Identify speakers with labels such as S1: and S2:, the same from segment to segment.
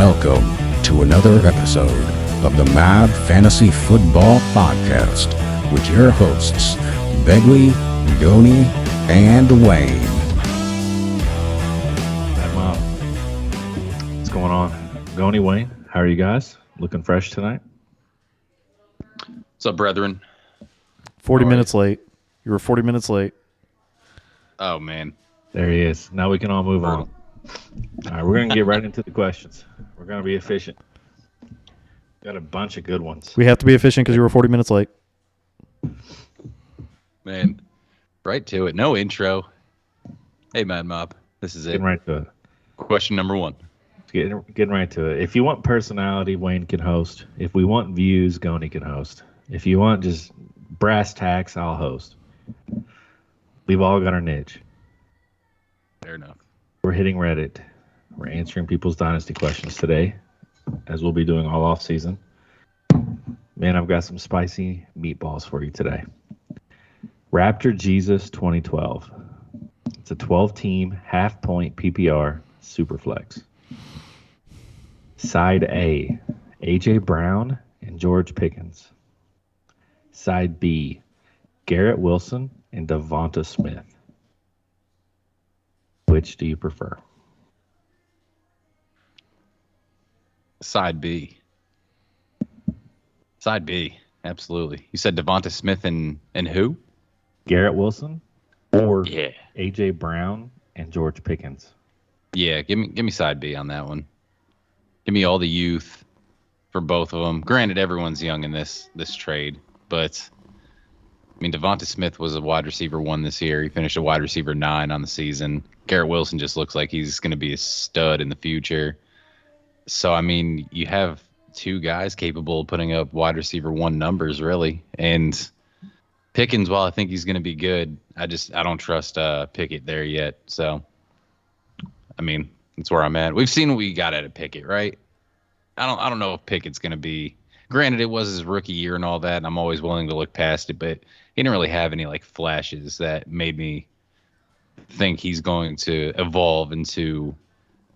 S1: Welcome to another episode of the Mad Fantasy Football Podcast with your hosts, Begley, Goni, and Wayne.
S2: What's going on? Goni, Wayne, how are you guys? Looking fresh tonight?
S3: What's up, brethren?
S4: 40 minutes late. You were 40 minutes late.
S3: Oh, man.
S2: There he is. Now we can all move on. All right, we're going to get right into the questions. We're going to be efficient. Got a bunch of good ones.
S4: We have to be efficient because you were 40 minutes late.
S3: Man, right to it. No intro. Hey, Mad Mob. This is it.
S2: Getting right to it.
S3: Question number one.
S2: Getting right to it. If you want personality, Wayne can host. If we want views, Goni can host. If you want just brass tacks, I'll host. We've all got our niche.
S3: Fair enough.
S2: We're hitting Reddit. We're answering people's dynasty questions today, as we'll be doing all off season. Man, I've got some spicy meatballs for you today. Raptor Jesus 2012. It's a 12-team, half-point PPR Superflex. Side A, A.J. Brown and George Pickens. Side B, Garrett Wilson and Devonta Smith. Which do you prefer?
S3: Side B. Side B. Absolutely. You said Devonta Smith and who?
S2: Garrett Wilson or
S3: Yeah.
S2: A.J. Brown and George Pickens?
S3: Yeah, give me side B on that one. Give me all the youth for both of them. Granted, everyone's young in this trade, but I mean, Devonta Smith was a wide receiver 1 this year. He finished a wide receiver 9 on the season. Garrett Wilson just looks like he's going to be a stud in the future. So, I mean, you have two guys capable of putting up wide receiver 1 numbers, really. And Pickens, while I think he's going to be good, I don't trust Pickett there yet. So, I mean, that's where I'm at. We've seen what we got out of Pickett, right? I don't know if Pickett's going to be. Granted, it was his rookie year and all that, and I'm always willing to look past it, but he didn't really have any like flashes that made me think he's going to evolve into,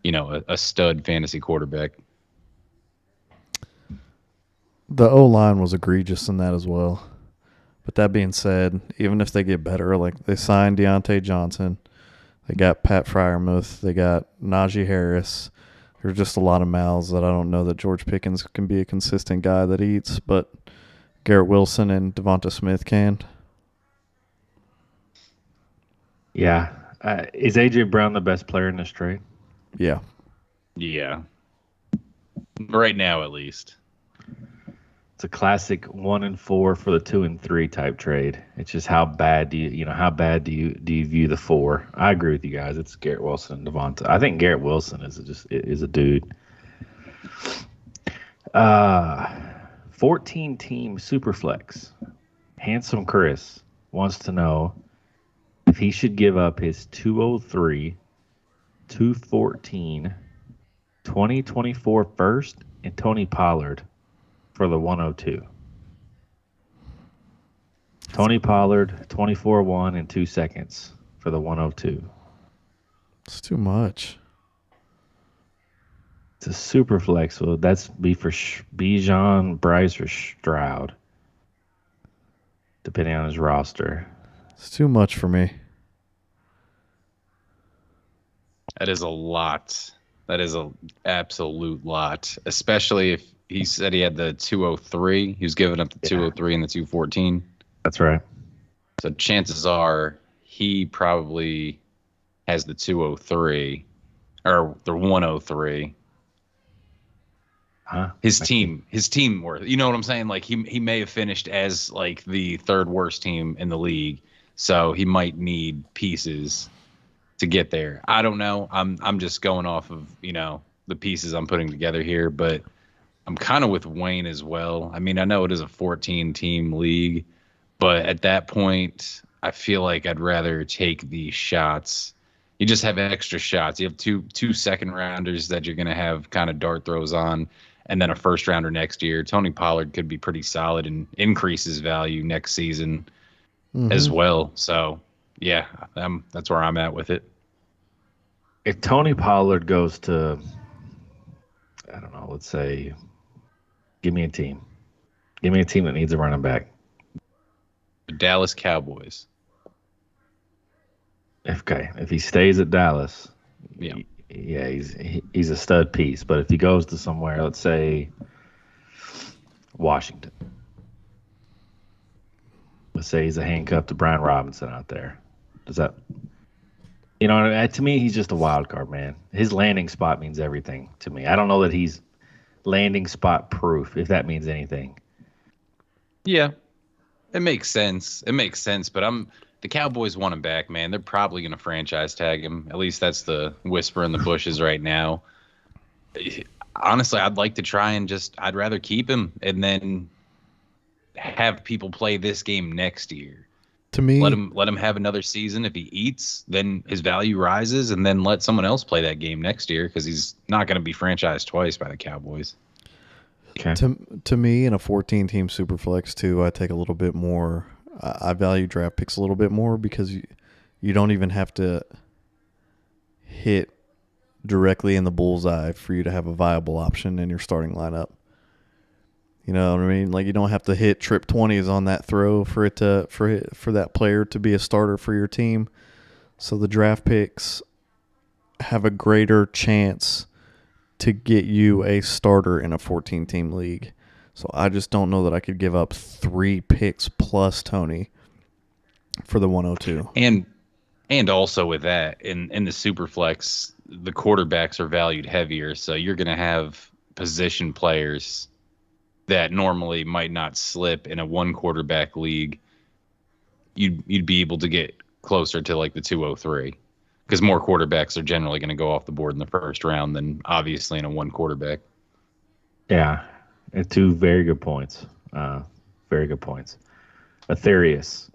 S3: a stud fantasy quarterback.
S4: The O-line was egregious in that as well. But that being said, even if they get better, like they signed Deontay Johnson, they got Pat Freiermuth, they got Najee Harris. There's just a lot of mouths that I don't know that George Pickens can be a consistent guy that eats, but Garrett Wilson and Devonta Smith can.
S2: Yeah. Is A.J. Brown the best player in this trade?
S4: Yeah.
S3: Yeah. Right now, at least.
S2: It's a classic 1 and 4 for the 2 and 3 type trade. It's just how bad do you view the 4? I agree with you guys. It's Garrett Wilson and Devonta. I think Garrett Wilson is a dude. 14-team Superflex. Handsome Chris wants to know if he should give up his 203, 214, 2024 first and Tony Pollard for the 102. Tony Pollard, 24-1 and 2 seconds for the 102.
S4: It's too much.
S2: It's a super flex. So that's be for Bijan, Bryce, or Stroud, depending on his roster.
S4: It's too much for me.
S3: That is a lot. That is an absolute lot, especially if he said he had the 203. He was giving up the 203 and the 214.
S2: That's right.
S3: So chances are he probably has the 203 or the 103.
S2: Huh?
S3: His team worth. You know what I'm saying? Like he may have finished as like the third worst team in the league. So he might need pieces to get there. I don't know. I'm just going off of, the pieces I'm putting together here, but I'm kind of with Wayne as well. I mean, I know it is a 14-team league, but at that point, I feel like I'd rather take the shots. You just have extra shots. You have two second rounders that you're going to have kind of dart throws on, and then a first rounder next year. Tony Pollard could be pretty solid and increase his value next season as well. So, yeah, that's where I'm at with it.
S2: If Tony Pollard goes to I don't know, let's say, give me a team. Give me a team that needs a running back.
S3: The Dallas Cowboys.
S2: Okay, if he stays at Dallas,
S3: Yeah.
S2: yeah, he's a stud piece. But if he goes to somewhere, let's say Washington, let's say he's a handcuff to Brian Robinson out there. Does that, to me, he's just a wild card, man. His landing spot means everything to me. I don't know that he's landing spot proof, if that means anything.
S3: Yeah. It makes sense. But the Cowboys want him back, man. They're probably going to franchise tag him. At least that's the whisper in the bushes right now. Honestly, I'd like to try and I'd rather keep him and then have people play this game next year.
S4: To me,
S3: let him have another season. If he eats, then his value rises, and then let someone else play that game next year because he's not going to be franchised twice by the Cowboys.
S2: Okay.
S4: To me, in a 14-team Superflex too, I take a little bit more. I value draft picks a little bit more because you don't even have to hit directly in the bullseye for you to have a viable option in your starting lineup. You know what I mean? Like, you don't have to hit trip 20s on that throw for that player to be a starter for your team. So the draft picks have a greater chance to get you a starter in a 14-team league. So I just don't know that I could give up 3 picks plus Tony for the 102.
S3: And also with that, in the Superflex, the quarterbacks are valued heavier, so you're going to have position players that normally might not slip in a one quarterback league. You'd be able to get closer to like the 203 because more quarterbacks are generally going to go off the board in the first round than obviously in a one quarterback.
S2: Yeah, and 2 very good points. Very good points. Atherius,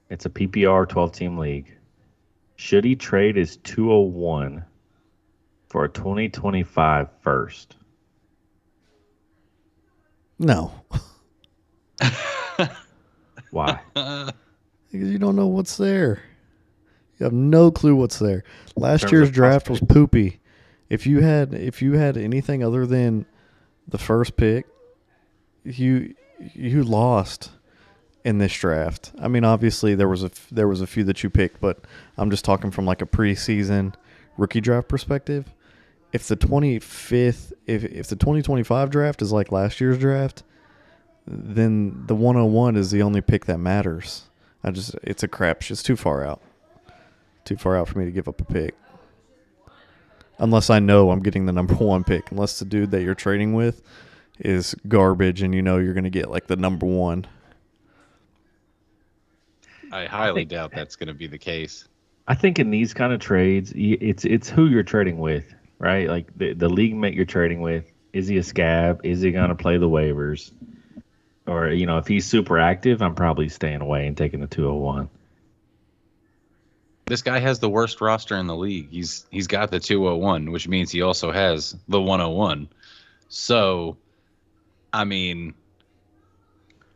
S2: it's a PPR 12-team league. Should he trade his 201 for a 2025 first?
S4: No.
S2: Why?
S4: Because you don't know what's there. You have no clue what's there. Last year's draft was poopy. If you had anything other than the first pick, you lost in this draft. I mean, obviously there was a few that you picked, but I'm just talking from like a preseason rookie draft perspective. If the 2025 draft is like last year's draft, then the 101 is the only pick that matters. It's a crapshoot. It's too far out. Too far out for me to give up a pick. Unless I know I'm getting the number 1 pick. Unless the dude that you're trading with is garbage and you know you're going to get like the number 1.
S3: I highly doubt that's going to be the case.
S2: I think in these kind of trades, it's who you're trading with, right? Like the league mate you're trading with. Is he a scab? Is he going to play the waivers? Or, if he's super active, I'm probably staying away and taking the 201.
S3: This guy has the worst roster in the league. He's got the 201, which means he also has the 101. So, I mean,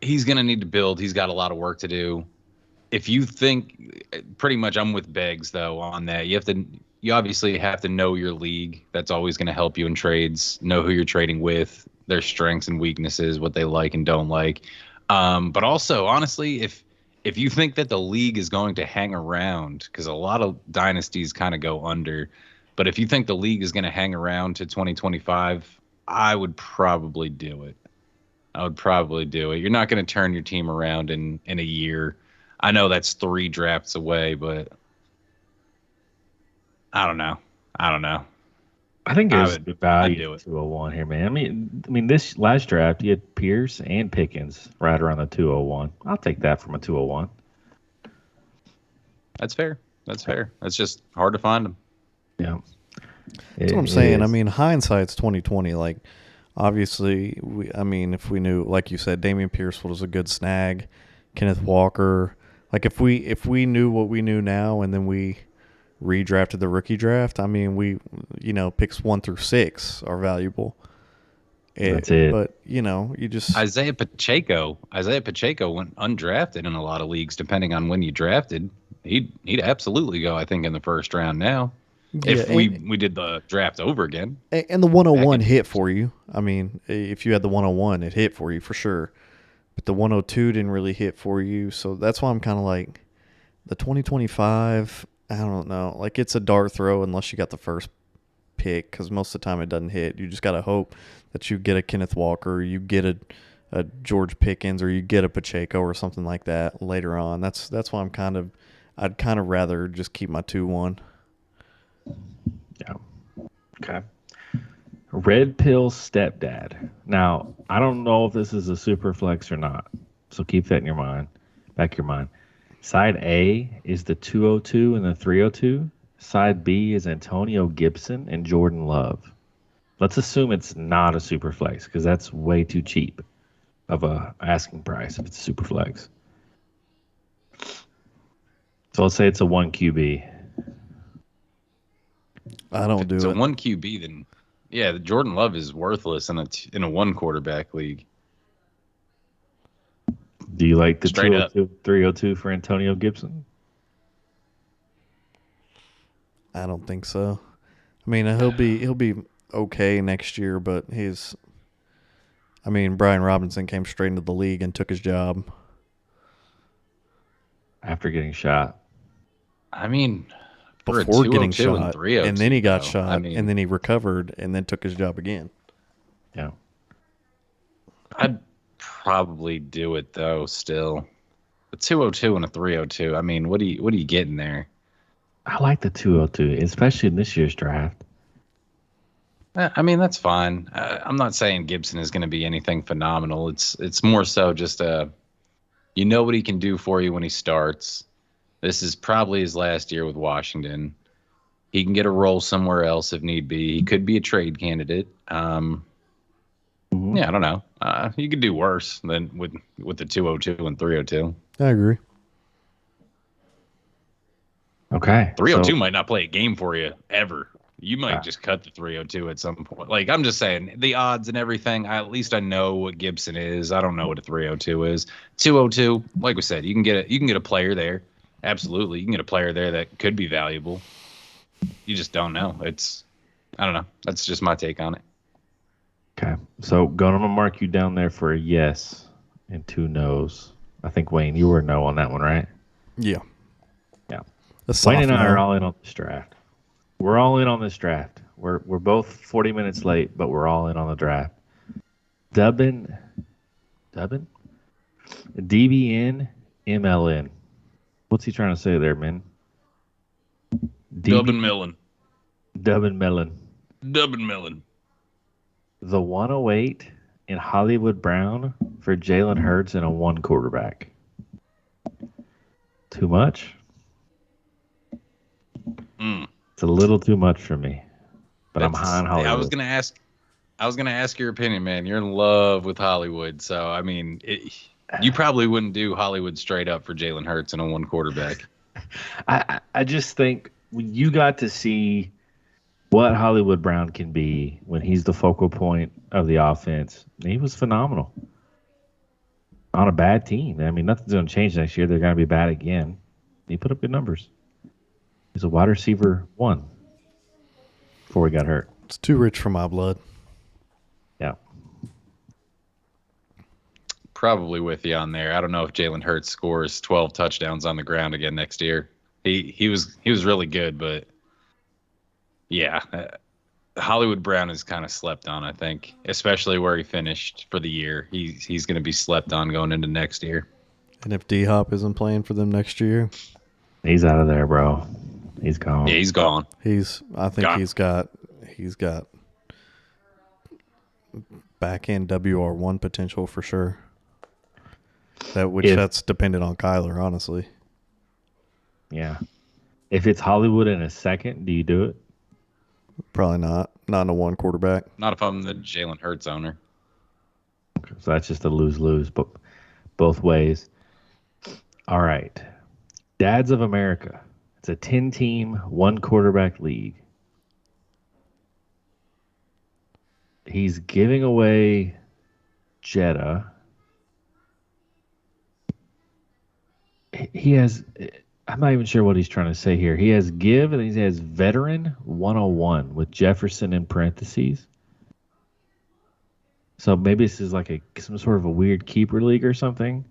S3: he's going to need to build. He's got a lot of work to do. If you think, pretty much I'm with Beggs, though, on that. You obviously have to know your league. That's always going to help you in trades. Know who you're trading with, their strengths and weaknesses, what they like and don't like. But also, honestly, if you think that the league is going to hang around, because a lot of dynasties kind of go under, but if you think the league is going to hang around to 2025, I would probably do it. You're not going to turn your team around in a year. I know that's 3 drafts away, but I don't know.
S2: I think there's
S3: I'd
S2: value
S3: do it.
S2: 201 here, man. I mean, this last draft, you had Pierce and Pickens right around the 201. I'll take that from a 201.
S3: That's fair. That's just hard to find them.
S2: Yeah.
S4: That's what I'm saying. I mean, hindsight's 2020. Like, obviously, if we knew, like you said, Damian Pierce was a good snag. Kenneth Walker. Like, if we knew what we knew now, and then we redrafted the rookie draft, I mean, picks 1 through 6 are valuable.
S2: That's it.
S4: But, you just...
S3: Isaiah Pacheco went undrafted in a lot of leagues, depending on when you drafted. He'd absolutely go, I think, in the first round now. If
S4: Yeah,
S3: we did the draft over again.
S4: and the 101
S3: Back in
S4: hit for you. I mean, if you had the 101, it hit for you for sure. But the 102 didn't really hit for you, so that's why I'm kind of like the 2025. I don't know. Like it's a dart throw unless you got the first pick, because most of the time it doesn't hit. You just gotta hope that you get a Kenneth Walker, or you get a George Pickens, or you get a Pacheco or something like that later on. That's why I'd kind of rather just keep my 2-1.
S2: Yeah. Okay. Red Pill Stepdad. Now, I don't know if this is a super flex or not, so keep that in your mind, back of your mind. Side A is the 202 and the 302. Side B is Antonio Gibson and Jordan Love. Let's assume it's not a super flex because that's way too cheap of a asking price if it's a super flex. So let's say it's a 1 QB.
S4: I don't do
S3: It's
S4: it.
S3: a 1 QB, then yeah, the Jordan Love is worthless in a 1 quarterback league.
S2: Do you like the
S3: Straight up.
S2: 202, 302 for Antonio Gibson?
S4: I don't think so. I mean, he'll be okay next year, but Brian Robinson came straight into the league and took his job.
S2: After getting shot.
S3: I mean, for a
S4: Before getting
S3: 202
S4: shot,
S3: and 302,
S4: and then he got
S3: though,
S4: shot,
S3: I mean,
S4: and then he recovered, and then took his job again.
S2: Yeah.
S3: I'd probably do it though. Still, a 202 and a 302. I mean, what are you getting there?
S2: I like the 202, especially in this year's draft.
S3: I mean, that's fine. I'm not saying Gibson is going to be anything phenomenal. It's more so just you know what he can do for you when he starts. This is probably his last year with Washington. He can get a role somewhere else if need be. He could be a trade candidate. Yeah, I don't know. You could do worse than with the 202 and 302.
S4: I agree.
S2: Okay.
S3: 302 might not play a game for you ever. You might just cut the 302 at some point. Like, I'm just saying, the odds and everything, at least I know what Gibson is. I don't know what a 302 is. 202, like we said, you can get a player there. Absolutely. You can get a player there that could be valuable. You just don't know. I don't know. That's just my take on it.
S2: Okay. So, going to mark you down there for a yes and 2 no's. I think, Wayne, you were a no on that one, right?
S4: Yeah.
S2: Yeah.
S4: A
S2: Wayne and I
S4: sophomore.
S2: are all in on this draft. We're all in on this draft. We're both 40 minutes late, but we're all in on the draft. Dubbin? DBN MLN. What's he trying to say there, man?
S3: Dubbin Millen.
S2: Dubbin Mellon.
S3: Dubbin Millen.
S2: The 108 in Hollywood Brown for Jalen Hurts and a 1 quarterback. Too much? It's a little too much for me. But I'm high on Hollywood.
S3: I was gonna ask your opinion, man. You're in love with Hollywood, so I mean, you probably wouldn't do Hollywood straight up for Jalen Hurts and a 1 quarterback.
S2: I just think when you got to see what Hollywood Brown can be when he's the focal point of the offense, he was phenomenal. On a bad team. I mean, nothing's going to change next year. They're going to be bad again. He put up good numbers. He's a wide receiver 1 before he got hurt.
S4: It's too rich for my blood.
S2: Yeah.
S3: Probably with you on there. I don't know if Jalen Hurts scores 12 touchdowns on the ground again next year. He was really good, but yeah, Hollywood Brown is kind of slept on, I think, especially where he finished for the year. He's going to be slept on going into next year.
S4: And if D-Hop isn't playing for them next year,
S2: he's out of there, bro. He's gone.
S3: Yeah, he's gone.
S4: I think
S3: Gone.
S4: he's got back end WR1 potential for sure. That's dependent on Kyler, honestly.
S2: Yeah. If it's Hollywood in a second, do you do it?
S4: Probably not. Not in a 1 quarterback.
S3: Not if I'm the Jalen Hurts owner.
S2: So that's just a lose-lose, but both ways. All right. Dads of America. It's a 10-team, 1 quarterback league. He's giving away Jetta. He has I'm not even sure what he's trying to say here. He has give and he has veteran 101 with Jefferson in parentheses. So maybe this is like some sort of a weird keeper league or something.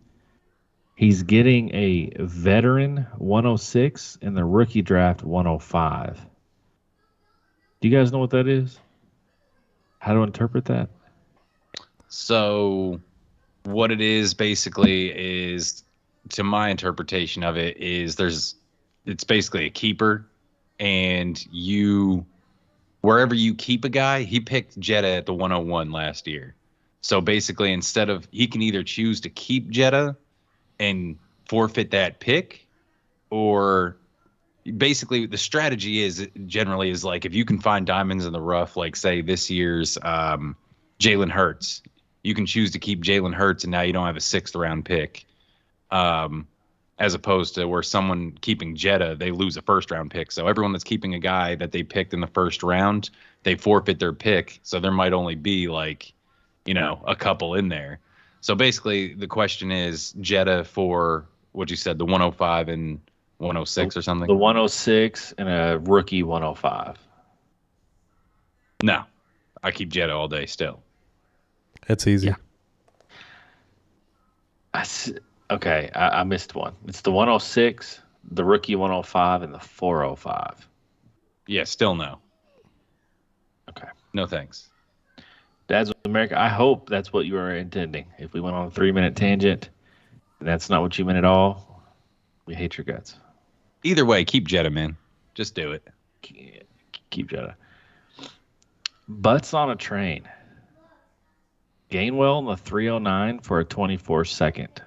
S2: He's getting a veteran 106 and the rookie draft 105. Do you guys know what that is? How to interpret that?
S3: So what it is basically is, to my interpretation of it, is it's basically a keeper, and wherever you keep a guy, he picked Jetta at the 101 last year. So basically, he can either choose to keep Jetta and forfeit that pick, or basically the strategy is generally like, if you can find diamonds in the rough, like say this year's Jalen Hurts, you can choose to keep Jalen Hurts and now you don't have a 6th round pick. As opposed to where someone keeping Jetta, they lose a 1st round pick. So everyone that's keeping a guy that they picked in the 1st round, they forfeit their pick. So there might only be like, a couple in there. So basically the question is Jetta for what you said, the 105 and 106 or something?
S2: The 106 and a rookie 105.
S3: No, I keep Jetta all day still.
S4: It's easy.
S2: Yeah. Okay, I missed one. It's the 106, the rookie 105, and the 405.
S3: Yeah, still no.
S2: Okay.
S3: No thanks.
S2: Dads of America, I hope that's what you were intending. If we went on a 3-minute tangent and that's not what you meant at all, we hate your guts.
S3: Either way, keep Jetta, man. Just do it.
S2: Keep Jetta. Butts on a train. Gainwell in the 309 for a 24-second.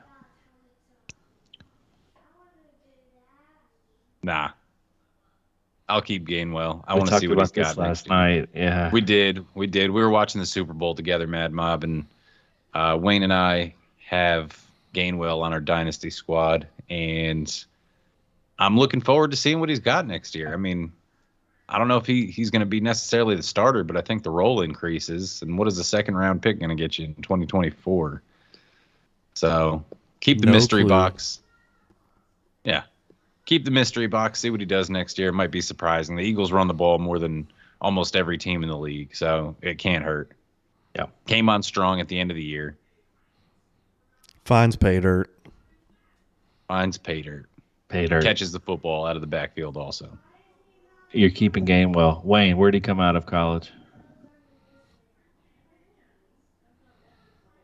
S3: Nah. I'll keep Gainwell. I want to see what he's got
S2: last night. Yeah.
S3: We did. We were watching the Super Bowl together, Mad Mob, and Wayne and I have Gainwell on our dynasty squad, and I'm looking forward to seeing what he's got next year. I mean, I don't know if he's going to be necessarily the starter, but I think the role increases. And what is the 2nd round pick going to get you in 2024? So keep the mystery box. Yeah. Keep the mystery box. See what he does next year. It might be surprising. The Eagles run the ball more than almost every team in the league, so it can't hurt.
S2: Yeah.
S3: Came on strong at the end of the year.
S4: Finds pay dirt.
S3: Finds pay dirt.
S2: Pay dirt.
S3: Catches the football out of the backfield also.
S2: You're keeping Gainwell. Wayne, where'd he come out of college?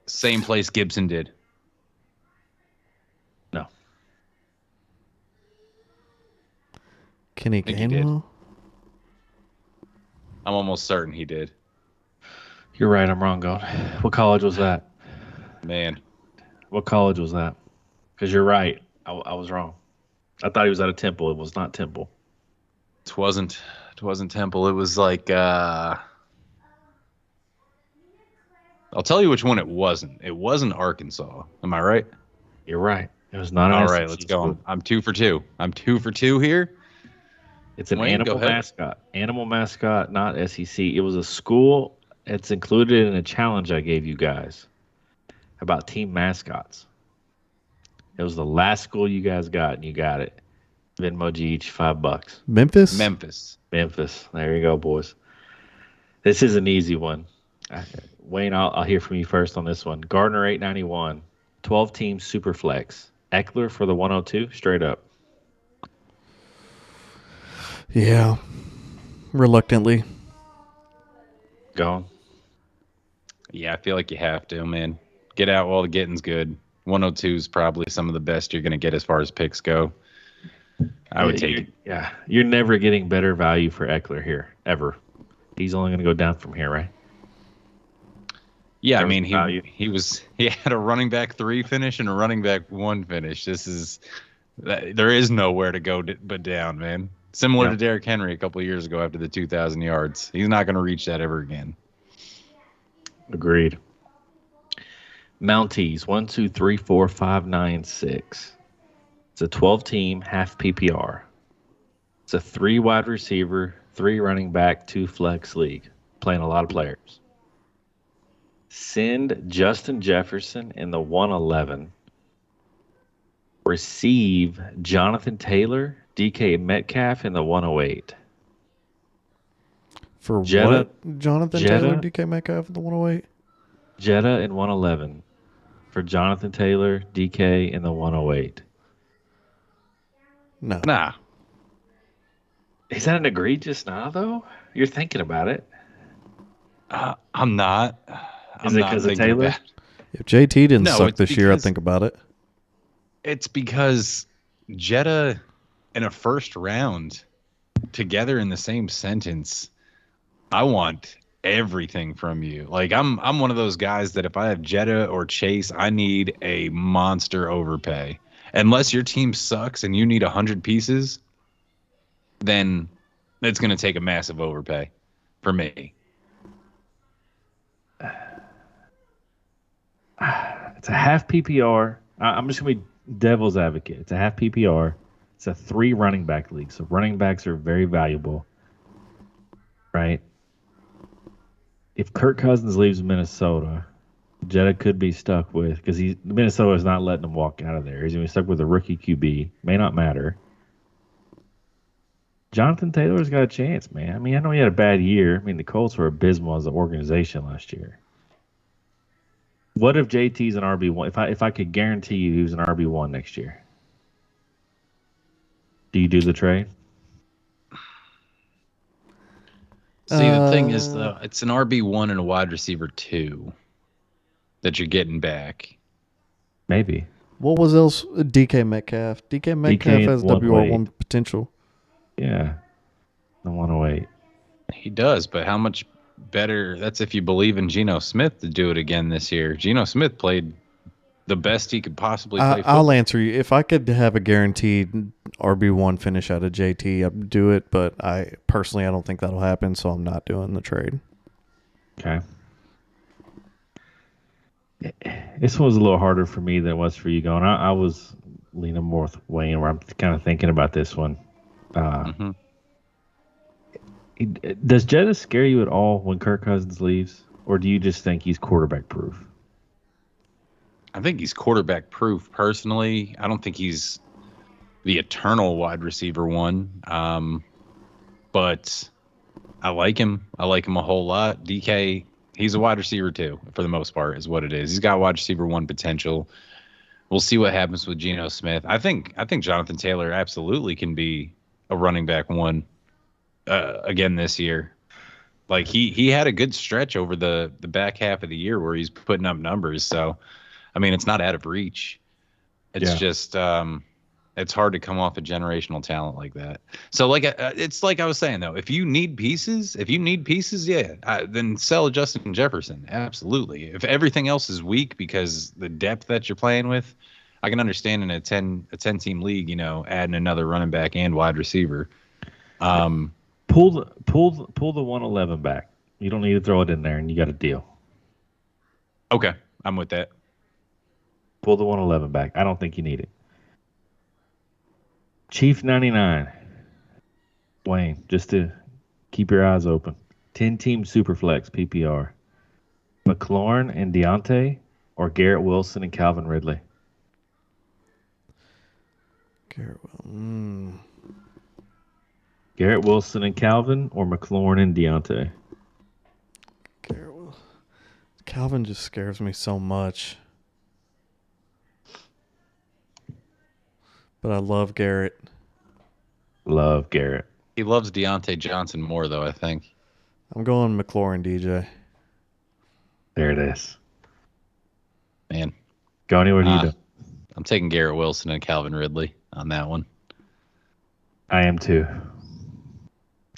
S3: Same place Gibson did.
S2: No.
S4: Kenny
S3: think he did.
S4: Gainwell?
S3: I'm almost certain he did.
S2: You're right. I'm wrong, Goat. What college was that?
S3: Man.
S2: What college was that? Because you're right. I was wrong. I thought he was out of Temple. It was not Temple.
S3: It wasn't Temple. It was like I'll tell you which one it wasn't. It wasn't Arkansas. Am I right?
S2: You're right. It was not.
S3: All right, let's go. I'm 2 for 2. I'm 2 for 2 here.
S2: It's an
S3: Wayne,
S2: animal mascot. Animal mascot, not SEC. It was a school. It's included in a challenge I gave you guys about team mascots. It was the last school you guys got, and you got it. Venmo each $5.
S4: Memphis?
S2: Memphis. There you go, boys. This is an easy one. Wayne, I'll hear from you first on this one. Gardner 891, 12-team super flex. Eckler for the 102, straight up.
S4: Yeah. Reluctantly.
S2: Going.
S3: Yeah, I feel like you have to, man. Get out while the getting's good. 102 is probably some of the best you're going to get as far as picks go. I would take it.
S2: Yeah, you're never getting better value for Eckler here, ever. He's only going to go down from here, right?
S3: Yeah, I mean, he had a running back 3 finish and a running back 1 finish. There is nowhere to go but down, man. Similar to Derrick Henry a couple of years ago after the 2,000 yards. He's not going to reach that ever again.
S2: Agreed. Mounties 1, 2, 3, 4, 5, 9, 6. It's a 12-team half PPR. It's a 3 wide receiver, 3 running back, 2 flex league. Playing a lot of players. Send Justin Jefferson in the 111. receive Jonathan Taylor, DK Metcalf in the 108.
S4: For
S2: Jetta-
S4: what? Jonathan
S2: Jetta-
S4: Taylor, DK Metcalf, the 108?
S2: Jetta in 111 for Jonathan Taylor, DK in the 108.
S4: No.
S3: Nah.
S2: Is that an egregious nah, though? You're thinking about it.
S3: I'm not.
S2: Is
S3: I'm
S2: it
S3: not
S2: 'cause of
S3: thinking
S2: Taylor?
S3: about it.
S4: If JT didn't
S3: No,
S4: suck
S3: it's
S4: this year, I'd
S3: because-
S4: think about it.
S3: It's because Jetta and a first round together in the same sentence. I want everything from you. Like I'm one of those guys that if I have Jetta or Chase, I need a monster overpay. Unless your team sucks and you need 100 pieces, then it's going to take a massive overpay for me.
S2: It's a half PPR. I'm just going to be devil's advocate. It's a half PPR. It's a 3 running back league. So running backs are very valuable, right? If Kirk Cousins leaves Minnesota, Jetta could be stuck with, because Minnesota is not letting him walk out of there. He's going to be stuck with a rookie QB. May not matter. Jonathan Taylor's got a chance, man. I mean, I know he had a bad year. I mean, the Colts were abysmal as an organization last year. What if JT's an RB1? If I could guarantee you he was an RB1 next year, do you do the trade?
S3: See, the thing is, though, it's an RB1 and a wide receiver 2 that you're getting back.
S2: Maybe.
S4: What was else? DK Metcalf. DK Metcalf has WR1 potential.
S2: Yeah. The 108.
S3: He does, but how much better? That's if you believe in Geno Smith to do it again this year. Geno Smith played the best he could possibly play.
S4: I'll answer you. If I could have a guaranteed RB1 finish out of JT, I'd do it, but I don't think that'll happen, so I'm not doing the trade.
S2: Okay. This one was a little harder for me than it was for you going. I was leaning more with Wayne, where I'm kind of thinking about this one. Does Jetta scare you at all when Kirk Cousins leaves, or do you just think he's quarterback proof?
S3: I think he's quarterback proof personally. I don't think he's the eternal wide receiver 1. But I like him. I like him a whole lot. DK, he's a wide receiver 2 for the most part, is what it is. He's got wide receiver 1 potential. We'll see what happens with Geno Smith. I think Jonathan Taylor absolutely can be a running back 1 again this year. Like he had a good stretch over the back half of the year where he's putting up numbers. So, I mean, it's not out of reach. It's just it's hard to come off a generational talent like that. So, like it's like I was saying though, if you need pieces, then sell Justin Jefferson. Absolutely. If everything else is weak because the depth that you're playing with, I can understand in a 10 team league, adding another running back and wide receiver.
S2: Pull the 111 back. You don't need to throw it in there, and you got a deal.
S3: Okay, I'm with that.
S2: Pull the 111 back. I don't think you need it. Chief 99. Wayne, just to keep your eyes open. 10-team Superflex PPR. McLaurin and Deontay, or Garrett Wilson and Calvin Ridley? Garrett Wilson and Calvin, or McLaurin and Deontay?
S4: Garrett Wilson. Calvin just scares me so much. But I love Garrett.
S2: Love Garrett.
S3: He loves Deontay Johnson more, though, I think.
S4: I'm going McLaurin, DJ.
S2: There it is.
S3: Man.
S2: Goni, what do you do?
S3: I'm taking Garrett Wilson and Calvin Ridley on that one.
S2: I am too.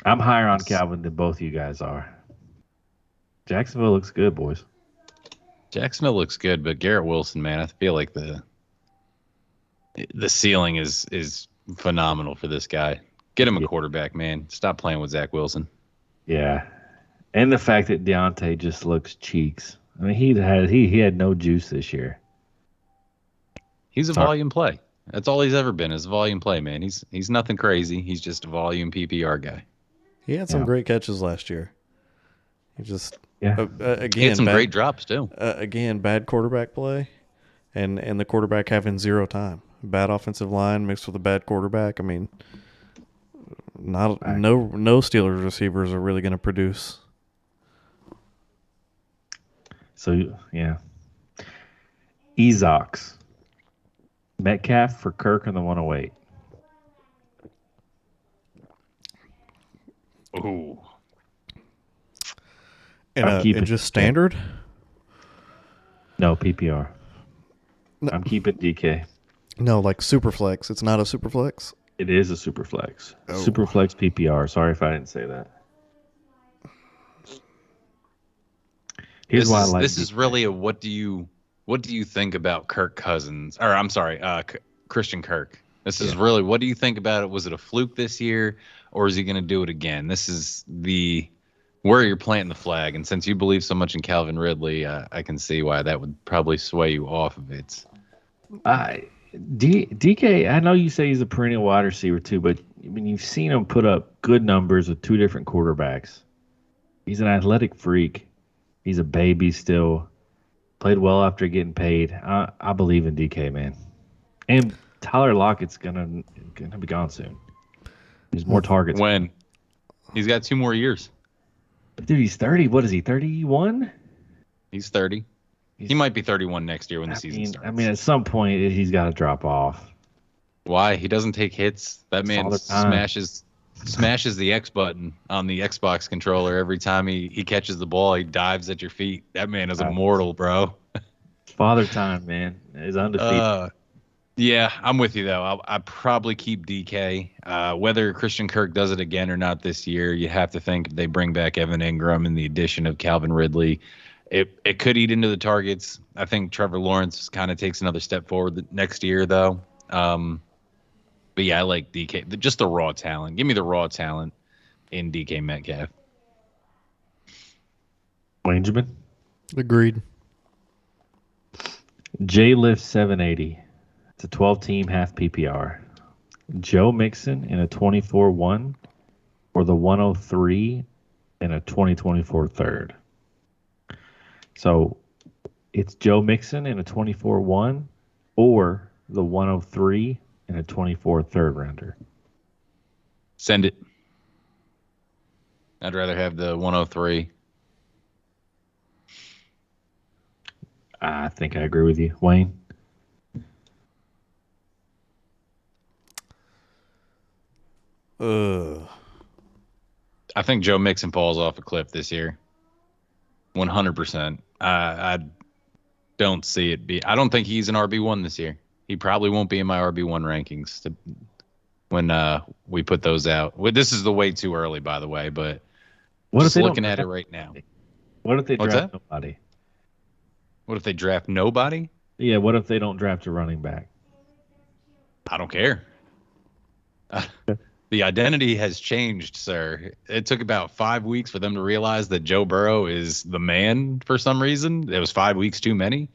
S2: I'm higher on Calvin than both you guys are. Jacksonville looks good, boys.
S3: Jacksonville looks good, but Garrett Wilson, man, I feel like the ceiling is phenomenal for this guy. Get him a quarterback, man. Stop playing with Zach Wilson.
S2: Yeah. And the fact that Deontay just looks cheeks. I mean, he had no juice this year.
S3: He's a volume play. That's all he's ever been, is a volume play, man. He's nothing crazy. He's just a volume PPR guy.
S4: He had some great catches last year. He just again
S3: he had some great drops too.
S4: Again, bad quarterback play, and the quarterback having zero time. Bad offensive line mixed with a bad quarterback. I mean, no Steelers receivers are really going to produce.
S2: So, yeah. Ezox. Metcalf for Kirk in the 108.
S3: Ooh.
S4: And just standard?
S2: No, PPR.
S4: No.
S2: I'm keeping DK.
S4: No, like super flex. It's not a super flex.
S2: It is a super flex.
S4: Oh.
S2: Super flex PPR. Sorry if I didn't say that.
S3: This is really a what do you think about Kirk Cousins? Or I'm sorry, Christian Kirk. This is really, what do you think about it? Was it a fluke this year, or is he going to do it again? This is where you're planting the flag. And since you believe so much in Calvin Ridley, I can see why that would probably sway you off of it.
S2: DK, I know you say he's a perennial wide receiver too, but I mean, you've seen him put up good numbers with two different quarterbacks. He's an athletic freak. He's a baby still. Played well after getting paid. I believe in DK, man. And Tyler Lockett's gonna be gone soon. There's more targets.
S3: When? He's got 2 more years.
S2: Dude, he's 30. What is he, 31?
S3: He's 30. He might be 31 next year when the season starts.
S2: I mean, at some point, he's got to drop off.
S3: Why? He doesn't take hits. That man smashes the X button on the Xbox controller every time he catches the ball. He dives at your feet. That man is immortal, bro.
S2: Father time, man. Is undefeated.
S3: Yeah, I'm with you, though. I'd probably keep DK. Whether Christian Kirk does it again or not this year, you have to think if they bring back Evan Ingram and the addition of Calvin Ridley, it could eat into the targets. I think Trevor Lawrence kind of takes another step forward next year, though. But yeah, I like DK. Just the raw talent. Give me the raw talent in DK Metcalf.
S2: Benjamin?
S4: Agreed.
S2: J-Lift 780. It's a 12-team half PPR. Joe Mixon in a 24-1 or the 103 in a 2024 third. So it's Joe Mixon in a 24-1 or the 103 in a 24 third rounder.
S3: Send it. I'd rather have the 103.
S2: I think I agree with you. Wayne?
S3: I think Joe Mixon falls off a cliff this year. 100%. I don't see it I don't think he's an RB1 this year. He probably won't be in my RB1 rankings when we put those out. This is the way too early, by the way, but just looking at it right now.
S2: What if they draft nobody?
S3: What if they draft nobody?
S2: Yeah, what if they don't draft a running back?
S3: I don't care. The identity has changed, sir. It took about 5 weeks for them to realize that Joe Burrow is the man for some reason. It was 5 weeks too many.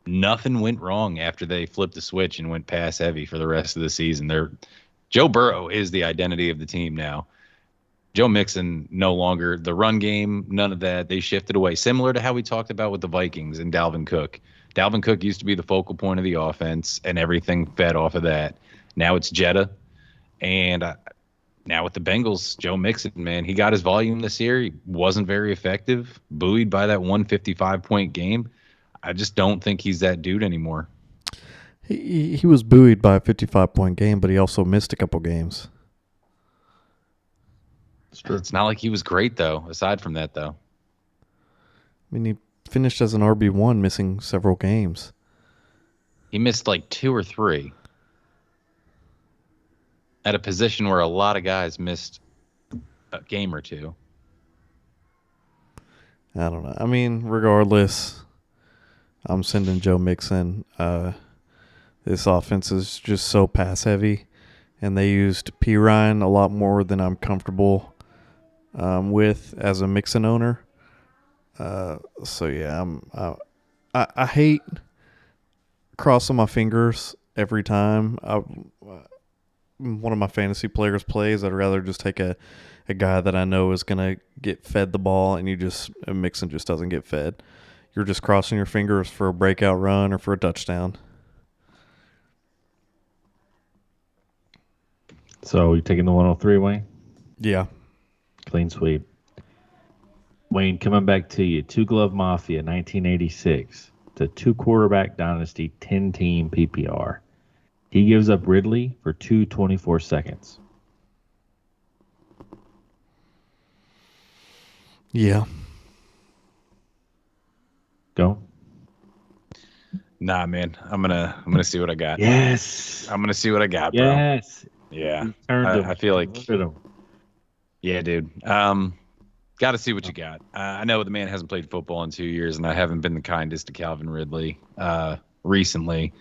S3: Nothing went wrong after they flipped the switch and went pass heavy for the rest of the season. Joe Burrow is the identity of the team now. Joe Mixon, no longer the run game, none of that. They shifted away, similar to how we talked about with the Vikings and Dalvin Cook. Dalvin Cook used to be the focal point of the offense, and everything fed off of that. Now it's Jetta. And now with the Bengals, Joe Mixon, man, he got his volume this year. He wasn't very effective, buoyed by that 155-point game. I just don't think he's that dude anymore.
S4: He was buoyed by a 55-point game, but he also missed a couple games.
S3: It's true. It's not like he was great, though, aside from that, though.
S4: I mean, he finished as an RB1, missing several games.
S3: He missed like 2 or 3. At a position where a lot of guys missed a game or 2.
S4: I don't know. I mean, regardless, I'm sending Joe Mixon. This offense is just so pass heavy, and they used P. Ryan a lot more than I'm comfortable with as a Mixon owner. So yeah, I hate crossing my fingers every time one of my fantasy players plays. I'd rather just take a guy that I know is going to get fed the ball, and Mixon just doesn't get fed. You're just crossing your fingers for a breakout run or for a touchdown.
S2: So you taking the 103, Wayne?
S4: Yeah.
S2: Clean sweep. Wayne, coming back to you. Two Glove Mafia, 1986. It's a two-quarterback dynasty, 10-team PPR. He gives up Ridley for 2.24 seconds.
S4: Yeah.
S2: Go.
S3: Nah, man. I'm gonna see what I got.
S2: Yes.
S3: I'm gonna see what I got, bro.
S2: Yes.
S3: Yeah.
S2: He turned him.
S3: I feel like
S2: Look at him.
S3: Yeah, dude. Got to see what you got. I know the man hasn't played football in 2 years, and I haven't been the kindest to Calvin Ridley recently.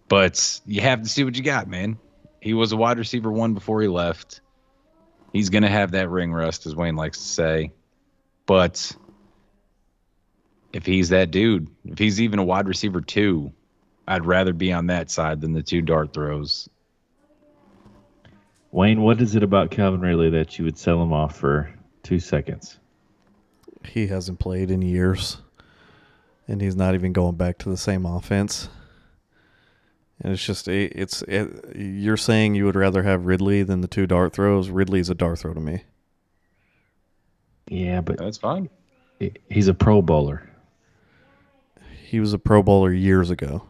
S3: But you have to see what you got, man. He was a wide receiver 1 before he left. He's gonna have that ring rust, as Wayne likes to say. But if he's that dude, if he's even a wide receiver 2, I'd rather be on that side than the 2 dart throws.
S2: Wayne, what is it about Calvin Ridley that you would sell him off for 2 seconds?
S4: He hasn't played in years, and he's not even going back to the same offense. And it's just, you're saying you would rather have Ridley than the 2 dart throws. Ridley's a dart throw to me.
S2: Yeah, but
S3: That's fine.
S2: he's a Pro Bowler.
S4: He was a Pro Bowler years ago.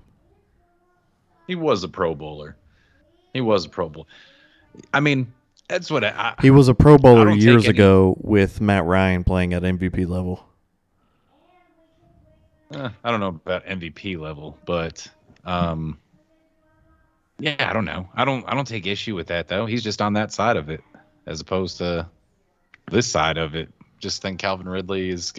S3: He was a Pro Bowler. I mean, that's what
S4: He was a Pro
S3: I
S4: Bowler
S3: don't
S4: years
S3: take any-
S4: ago with Matt Ryan playing at MVP level.
S3: I don't know about MVP level, but yeah, I don't know. I don't take issue with that though. He's just on that side of it, as opposed to this side of it. Just think Calvin Ridley has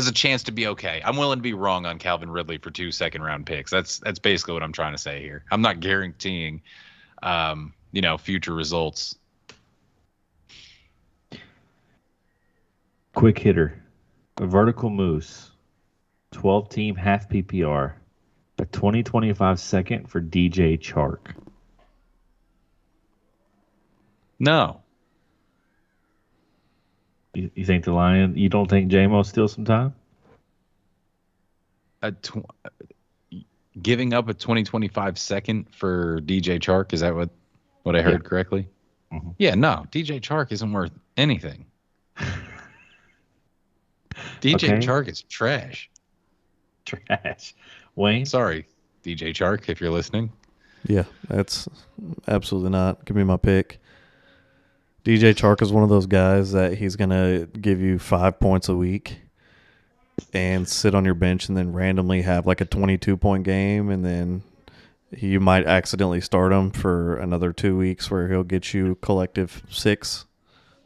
S3: a chance to be okay. I'm willing to be wrong on Calvin Ridley for 2 second-round picks. That's basically what I'm trying to say here. I'm not guaranteeing, future results.
S2: Quick hitter. A vertical moose. 12-team half PPR. A 2025 second for DJ Chark.
S3: No,
S2: You think the Lion? You don't think J-Mo steals some time?
S3: giving up a 2025 second for DJ Chark, is that what I heard correctly?
S2: Mm-hmm.
S3: Yeah, no, DJ Chark isn't worth anything. DJ Chark is trash.
S2: Trash. Wayne?
S3: Sorry, DJ Chark, if you're listening.
S4: Yeah, that's absolutely not. Give me my pick. DJ Chark is one of those guys that he's going to give you 5 points a week and sit on your bench and then randomly have like a 22-point game, and then you might accidentally start him for another 2 weeks where he'll get you collective 6.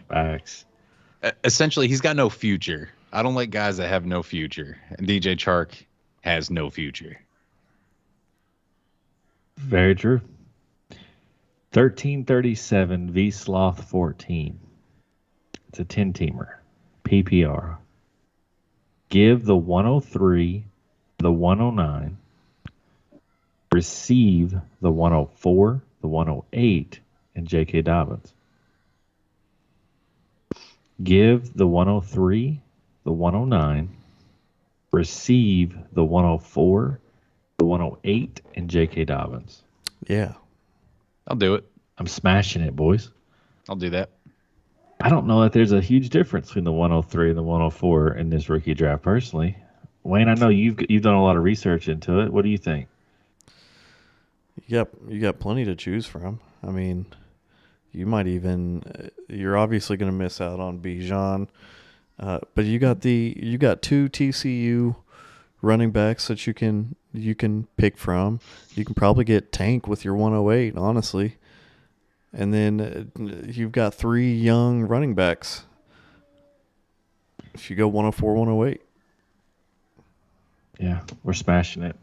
S2: Facts.
S3: Essentially, he's got no future. I don't like guys that have no future. And DJ Chark has no future.
S2: Very true. 1337 V Sloth 14. It's a 10-teamer. PPR. Give the 103, the 109. Receive the 104, the 108, and J.K. Dobbins. Give the 103, the 109. Receive the 104, the 108, and J.K. Dobbins.
S4: Yeah.
S3: I'll do it.
S2: I'm smashing it, boys.
S3: I'll do that.
S2: I don't know that there's a huge difference between the 103 and the 104 in this rookie draft, personally. Wayne, I know you've done a lot of research into it. What do you think?
S4: You got plenty to choose from. I mean, you're obviously going to miss out on Bijan, but you got 2 TCU running backs that you can pick from. You can probably get Tank with your 108, honestly. And then you've got 3 young running backs. If you go 104, 108.
S2: Yeah, we're smashing it.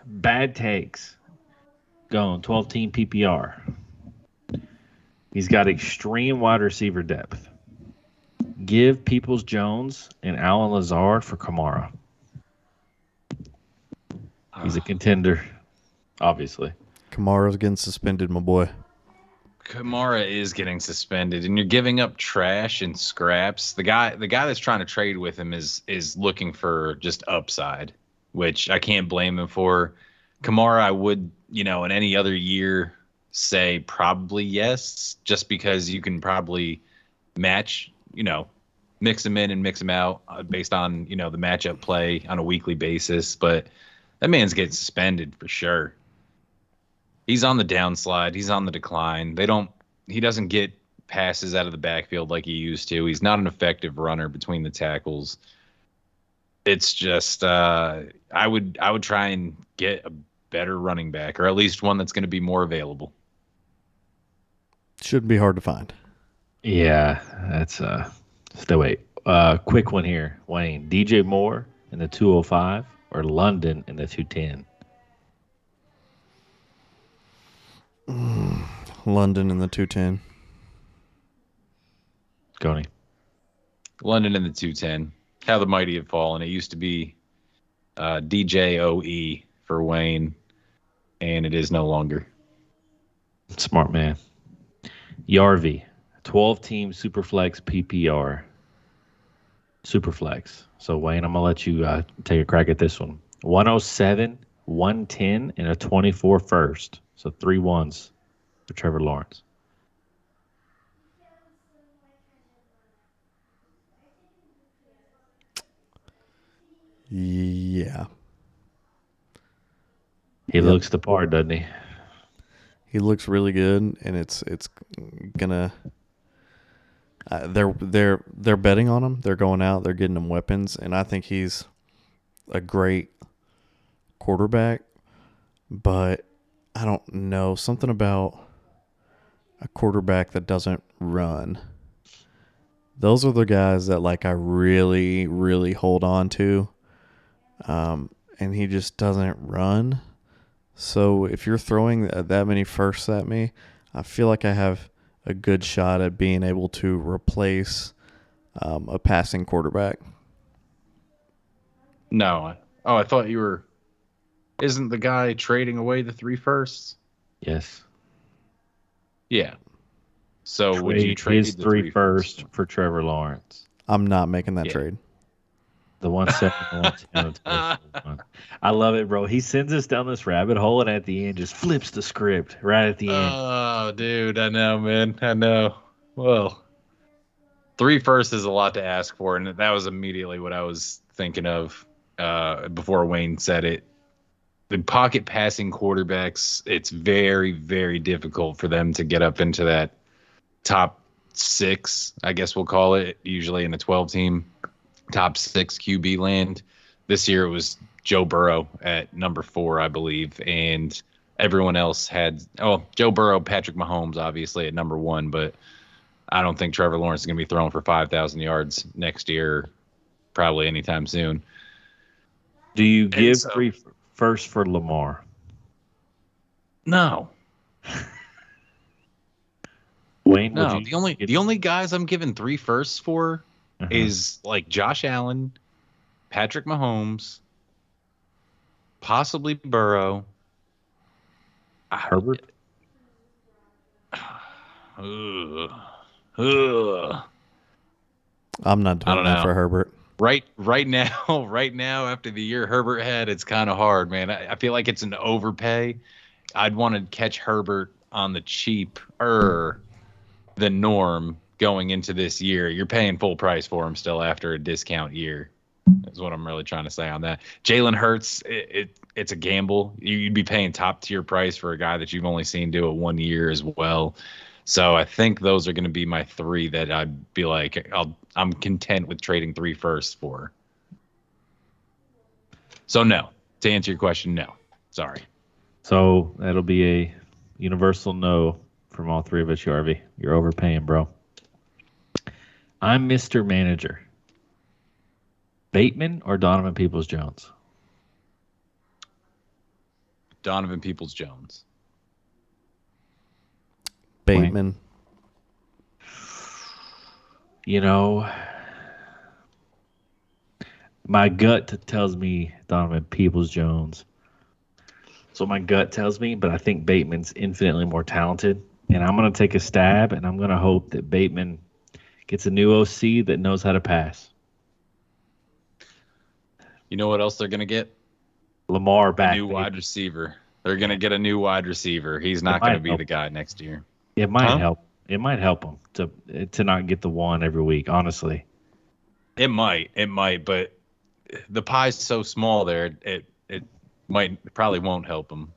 S2: Bad takes. Going 12-team PPR. He's got extreme wide receiver depth. Give Peoples-Jones and Allen Lazard for Kamara. He's a contender, obviously.
S4: Kamara's getting suspended, my boy.
S3: Kamara is getting suspended, and you're giving up trash and scraps. The guy that's trying to trade with him is looking for just upside, which I can't blame him for. Kamara, I would in any other year, say probably yes, just because you can probably match, mix them in and mix them out based on, the matchup play on a weekly basis. But that man's getting suspended for sure. He's on the downslide. He's on the decline. He doesn't get passes out of the backfield like he used to. He's not an effective runner between the tackles. It's just I would try and get a better running back, or at least one that's going to be more available.
S4: Shouldn't be hard to find.
S2: Yeah, that's stay wait. Quick one here, Wayne. DJ Moore in the 205 or London in the 210?
S4: London in the 210.
S2: Coney.
S3: London in the 210. How the mighty have fallen. It used to be DJOE for Wayne, and it is no longer.
S2: Smart man. Yarvi, 12-team Superflex PPR. Superflex. So, Wayne, I'm going to let you take a crack at this one. 107, 110, and a 24 first. So 3 ones for Trevor Lawrence.
S4: Yeah.
S2: He looks the part, doesn't he?
S4: He looks really good, and it's gonna. They're betting on him. They're going out. They're getting him weapons, and I think he's a great quarterback. But I don't know, something about a quarterback that doesn't run. Those are the guys that I really, really hold on to. And he just doesn't run. So if you're throwing that many firsts at me, I feel like I have a good shot at being able to replace a passing quarterback.
S3: No. Oh, I thought you were. Isn't the guy trading away the 3 firsts?
S2: Yes.
S3: Yeah. So would you trade
S2: his
S3: the
S2: 3 first for Trevor Lawrence?
S4: I'm not making that trade.
S2: The 170, 110. I love it, bro. He sends us down this rabbit hole, and at the end, just flips the script right at the end.
S3: Oh, dude, I know, man. I know. Well, 3 firsts is a lot to ask for, and that was immediately what I was thinking of before Wayne said it. The pocket passing quarterbacks, it's very, very difficult for them to get up into that top 6, I guess we'll call it, usually in a 12-team. Top 6 QB land. This year it was Joe Burrow at number 4, I believe, and everyone else had Joe Burrow, Patrick Mahomes, obviously at number 1, but I don't think Trevor Lawrence is going to be throwing for 5,000 yards next year, probably anytime soon.
S2: Do you give 3 firsts for Lamar?
S3: No.
S2: Wayne,
S3: no. The only guys I'm giving 3 firsts for is Josh Allen, Patrick Mahomes, possibly Burrow.
S2: Herbert?
S4: I'm not doing that for Herbert.
S3: Right now, after the year Herbert had, it's kind of hard, man. I feel like it's an overpay. I'd want to catch Herbert on the cheaper than norm going into this year. You're paying full price for him still after a discount year, is what I'm really trying to say on that. Jalen Hurts, it's a gamble. You'd be paying top tier price for a guy that you've only seen do it 1 year as well. So I think those are going to be my 3 that I'd be like, I'm content with trading 3 firsts for. So no, to answer your question, no. Sorry.
S2: So that'll be a universal no from all 3 of us, Yarvi. You're overpaying, bro. I'm Mr. Manager. Bateman or Donovan Peoples-Jones?
S3: Donovan Peoples-Jones.
S4: Bateman.
S2: My gut tells me Donovan Peoples-Jones. So my gut tells me, but I think Bateman's infinitely more talented. And I'm going to take a stab, and I'm going to hope that Bateman gets a new OC that knows how to pass.
S3: You know what else they're going to get?
S2: Lamar back.
S3: A new wide receiver. They're going to get a new wide receiver. He's not going to be the guy next year.
S2: It might help. It might help him to not get the one every week, honestly.
S3: It might, but the pie's so small there, it probably won't help him.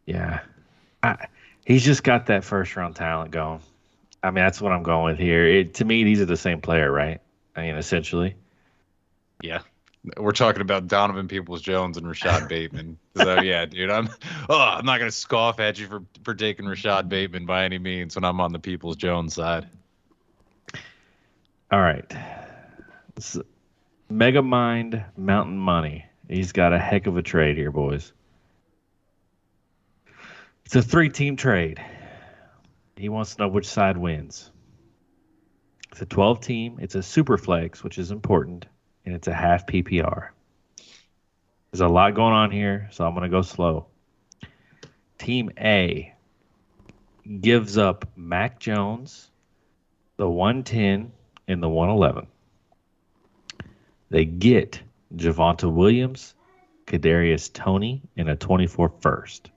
S2: Yeah. He's just got that first-round talent going. I mean, that's what I'm going with here. To me, these are the same player, right? I mean, essentially.
S3: Yeah. We're talking about Donovan Peoples-Jones and Rashad Bateman. So, yeah, dude, I'm not going to scoff at you for taking Rashad Bateman by any means when I'm on the Peoples-Jones side.
S2: All right. Megamind Mountain Money. He's got a heck of a trade here, boys. It's a 3-team trade. He wants to know which side wins. It's a 12-team. It's a super flex, which is important, and it's a half PPR. There's a lot going on here, so I'm going to go slow. Team A gives up Mac Jones, the 110, and the 111. They get Javonte Williams, Kadarius Toney, and a 24 first.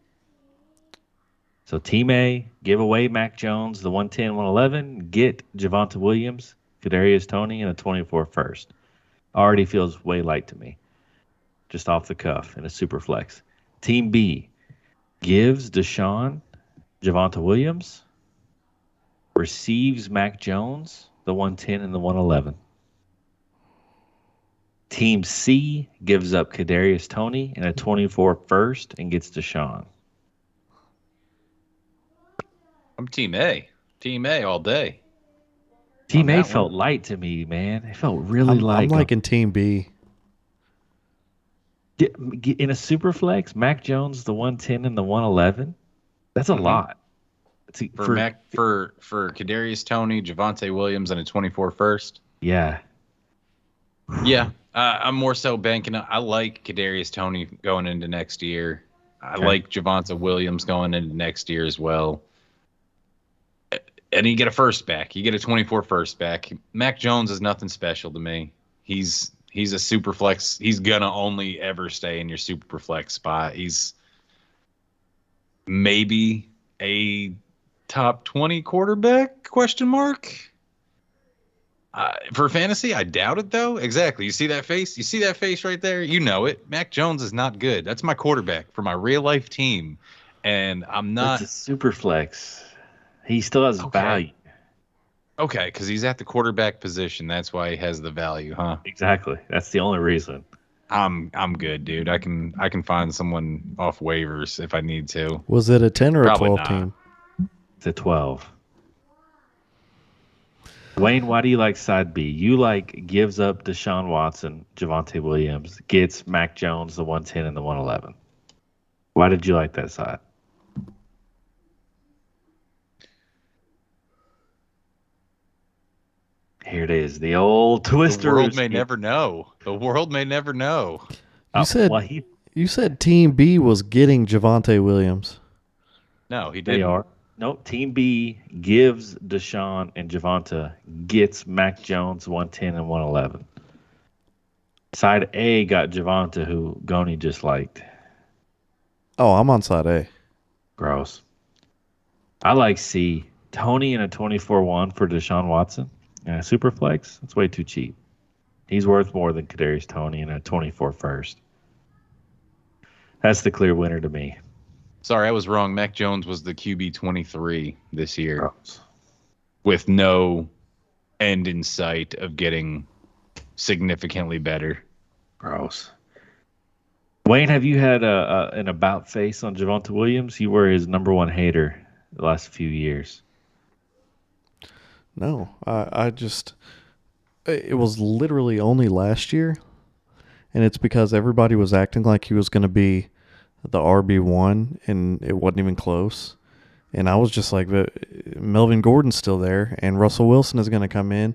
S2: So Team A, give away Mac Jones, the 110, 111, get Javonte Williams, Kadarius Toney, and a 24 first. Already feels way light to me. Just off the cuff in a super flex. Team B gives Deshaun, Javonte Williams, receives Mac Jones, the 110 and the 111. Team C gives up Kadarius Toney and a 24 first and gets Deshaun.
S3: I'm Team A. Team A all day.
S2: Team A felt light to me, man. It felt really light.
S4: I'm liking Team B.
S2: In a super flex, Mac Jones, the 110 and the 111. That's a lot.
S3: For Kadarius Toney, Javonte Williams, and a 24 first.
S2: Yeah.
S3: Yeah. I'm more so banking. I like Kadarius Toney going into next year. I like Javonte Williams going into next year as well. And you get a first back. You get a 24 first back. Mac Jones is nothing special to me. He's a super flex. He's gonna only ever stay in your super flex spot. He's maybe a top 20 quarterback ? For fantasy, I doubt it though. Exactly. You see that face? You see that face right there? You know it. Mac Jones is not good. That's my quarterback for my real life team, and I'm not.
S2: It's a super flex. He still has value.
S3: Okay, because he's at the quarterback position. That's why he has the value, huh?
S2: Exactly. That's the only reason.
S3: I'm good, dude. I can find someone off waivers if I need to.
S4: Was it a 10 or
S3: Probably
S4: a 12
S3: not.
S4: team?
S2: It's a 12. Wayne, why do you like side B? You like gives up Deshaun Watson, Javonte Williams, gets Mac Jones, the 110 and the 111. Why did you like that side? Here it is, the old twister.
S3: The world may never know. The world may never know.
S4: You said Team B was getting Javonte Williams.
S3: No, he didn't.
S2: They are. Nope. Team B gives Deshaun and Javonte, gets Mac Jones 110 and 111. Side A got Javonte, who Goni just liked.
S4: Oh, I'm on side A.
S2: Gross. I like C. Toney and a 24-1 for Deshaun Watson. And a super flex, that's way too cheap. He's worth more than Kadarius Toney and a 24 first. That's the clear winner to me.
S3: Sorry, I was wrong. Mac Jones was the QB 23 this year.
S2: Gross.
S3: With no end in sight of getting significantly better.
S2: Gross. Wayne, have you had an about face on Javonte Williams? You were his number one hater the last few years.
S4: No, I just, it was literally only last year, and it's because everybody was acting like he was going to be the RB1, and it wasn't even close. And I was just like, Melvin Gordon's still there, and Russell Wilson is going to come in,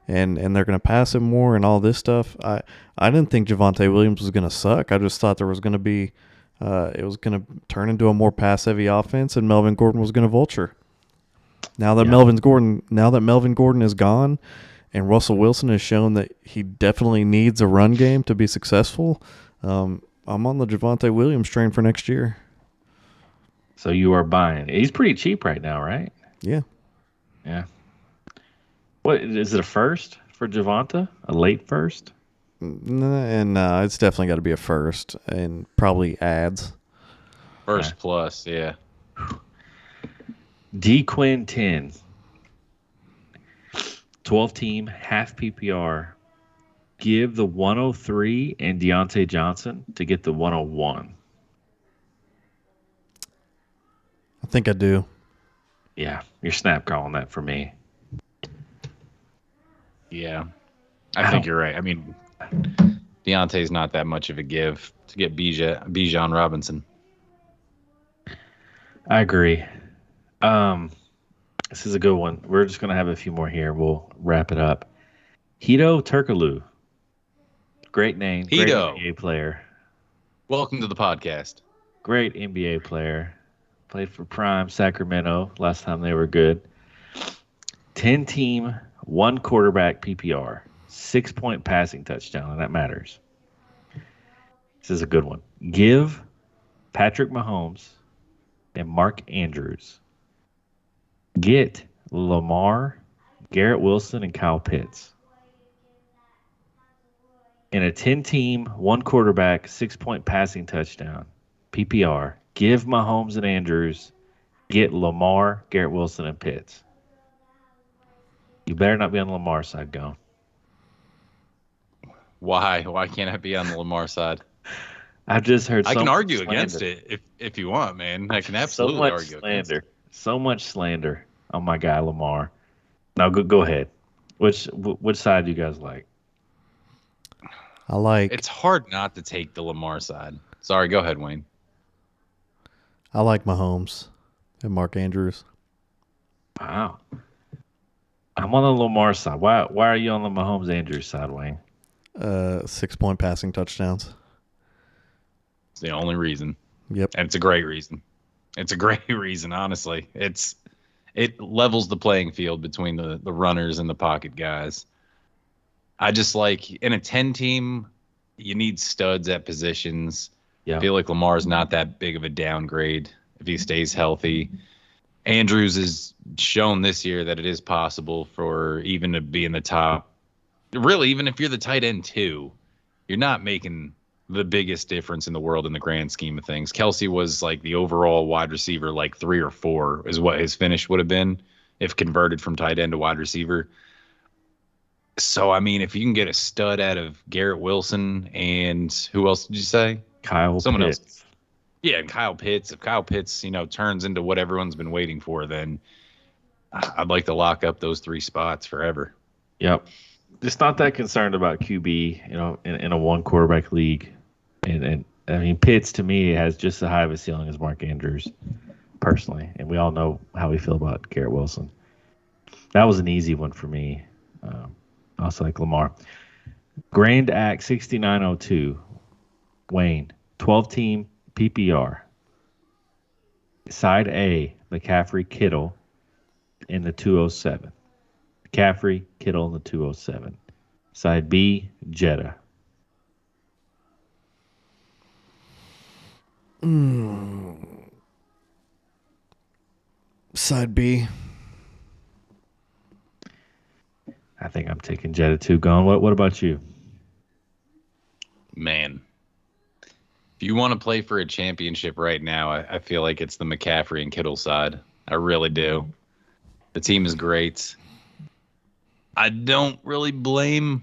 S4: and they're going to pass him more and all this stuff. I didn't think Javonte Williams was going to suck. I just thought there was going to be, it was going to turn into a more pass-heavy offense, and Melvin Gordon was going to vulture. Now that Melvin Gordon is gone, and Russell Wilson has shown that he definitely needs a run game to be successful, I'm on the Javonte Williams train for next year.
S2: So you are buying. He's pretty cheap right now, right?
S4: Yeah.
S2: Yeah. What is it? A first for Javonte? A late first?
S4: And it's definitely got to be a first and probably ads.
S3: First plus, yeah.
S2: D Quinn 10. 12 team, half PPR. Give the 103 and Deontay Johnson to get the 101.
S4: I think I do.
S2: Yeah, you're snap calling that for me.
S3: Yeah. I think you're right. I mean, Deontay's not that much of a give to get Bijan Robinson.
S2: I agree. This is a good one. We're just going to have a few more here. We'll wrap it up. Hito Turkoglu. Great name.
S3: Hito.
S2: Great NBA player.
S3: Welcome to the podcast.
S2: Great NBA player. Played for Prime Sacramento last time they were good. 10 team, 1 quarterback PPR. 6-point passing touchdown, and that matters. This is a good one. Give Patrick Mahomes and Mark Andrews. Get Lamar, Garrett Wilson, and Kyle Pitts. In a 10-team, 1 quarterback, 6-point passing touchdown, PPR, give Mahomes and Andrews, get Lamar, Garrett Wilson, and Pitts. You better not be on the Lamar side going.
S3: Why? Why can't I be on the Lamar side?
S2: I've just heard
S3: I
S2: so
S3: can
S2: much
S3: argue
S2: slander.
S3: against it if you want, man. I can absolutely
S2: so much
S3: argue
S2: slander.
S3: against it.
S2: So much slander on my guy Lamar. Now go ahead. Which side do you guys like?
S4: I like
S3: It's hard not to take the Lamar side. Sorry, go ahead, Wayne.
S4: Mahomes and Mark Andrews.
S2: Wow. I'm on the Lamar side. Why are you on the Mahomes Andrews side, Wayne?
S4: 6-point passing touchdowns.
S3: It's the only reason.
S4: Yep.
S3: And it's a great reason. It's a great reason, honestly. It levels the playing field between the runners and the pocket guys. I just like in a 10-team, you need studs at positions.
S2: Yeah.
S3: I feel like Lamar's not that big of a downgrade if he stays healthy. Andrews has shown this year that it is possible for even to be in the top. Really, even if you're the tight end too, you're not making the biggest difference in the world in the grand scheme of things. Kelsey was like the overall wide receiver, like 3 or 4 is what his finish would have been if converted from tight end to wide receiver. So, I mean, if you can get a stud out of Garrett Wilson and who else did you say? Someone
S2: Pitts.
S3: else. Yeah, and Kyle Pitts. If Kyle Pitts, turns into what everyone's been waiting for, then I'd like to lock up those 3 spots forever.
S2: Yep. Just not that concerned about QB, in a 1 quarterback league. And I mean, Pitts to me has just as high of a ceiling as Mark Andrews, personally. And we all know how we feel about Garrett Wilson. That was an easy one for me. I also like Lamar. Grand Act 6902. Wayne, 12-team PPR. Side A, McCaffrey, Kittle in the 207. McCaffrey, Kittle in the 207. Side B, Jetta.
S4: Side B.
S2: I think I'm taking Jetta too. Gone. What about you?
S3: Man, if you want to play for a championship right now, I feel like it's the McCaffrey and Kittle side. I really do. The team is great. I don't blame.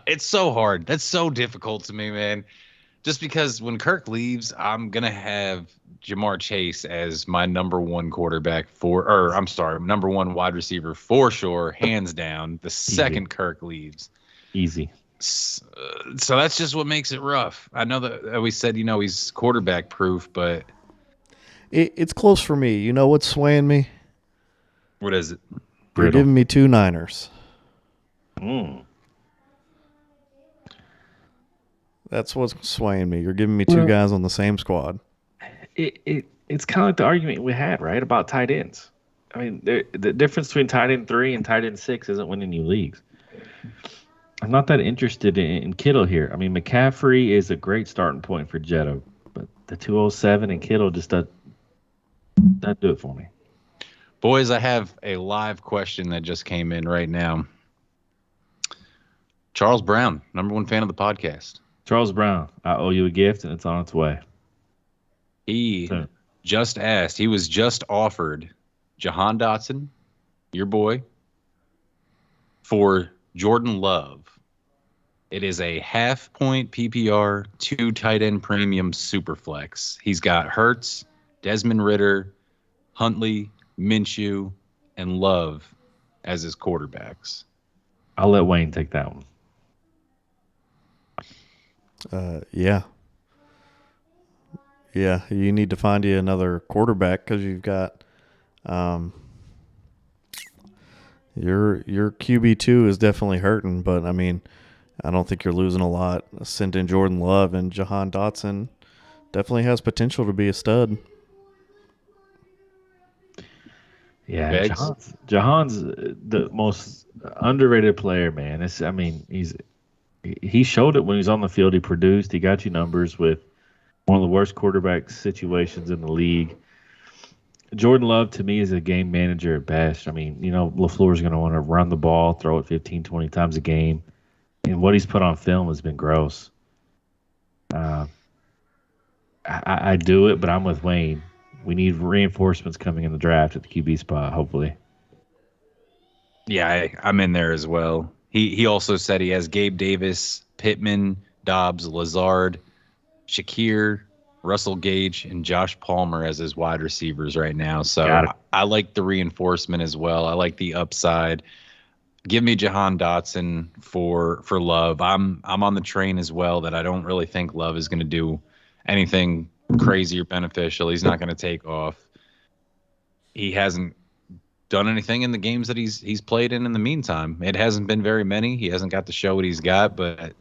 S3: It's so hard. That's so difficult to me, man. Just because when Kirk leaves, I'm going to have Jamar Chase as my number 1 quarterback number 1 wide receiver for sure, hands down, the second Kirk leaves.
S2: Easy.
S3: So that's just what makes it rough. I know that we said, he's quarterback proof, but
S4: It's close for me. You know what's swaying me?
S3: what is it?
S4: You're giving me 2 Niners. That's what's swaying me. You're giving me 2 guys on the same squad.
S2: It's kind of like the argument we had, right, about tight ends. I mean, the difference between tight end 3 and tight end 6 isn't winning you leagues. I'm not that interested in Kittle here. I mean, McCaffrey is a great starting point for Jetta. But the 207 and Kittle just doesn't do it for me.
S3: Boys, I have a live question that just came in right now. Charles Brown, #1 fan of the podcast.
S2: Charles Brown, I owe you a gift, and it's on its way.
S3: He just asked. He was just offered Jahan Dotson, your boy, for Jordan Love. It is a half-point PPR, 2 tight end premium super flex. He's got Hurts, Desmond Ridder, Huntley, Minshew, and Love as his quarterbacks.
S2: I'll let Wayne take that one.
S4: Yeah. Yeah, you need to find you another quarterback because you've got your QB2 is definitely hurting, but I mean, I don't think you're losing a lot. Sent in Jordan Love, and Jahan Dotson definitely has potential to be a stud.
S2: Yeah, Jahan's the most underrated player, man. He showed it when he was on the field. He produced. He got you numbers with one of the worst quarterback situations in the league. Jordan Love, to me, is a game manager at best. I mean, LaFleur's going to want to run the ball, throw it 15, 20 times a game. And what he's put on film has been gross. I do it, but I'm with Wayne. We need reinforcements coming in the draft at the QB spot, hopefully.
S3: Yeah, I'm in there as well. He also said he has Gabe Davis, Pittman, Dobbs, Lazard, Shakir, Russell Gage, and Josh Palmer as his wide receivers right now. So I like the reinforcement as well. I like the upside. Give me Jahan Dotson for Love. I'm on the train as well that I don't really think Love is going to do anything crazy or beneficial. He's not going to take off. He hasn't done anything in the games that he's played in the meantime. It hasn't been very many. He hasn't got to show what he's got, but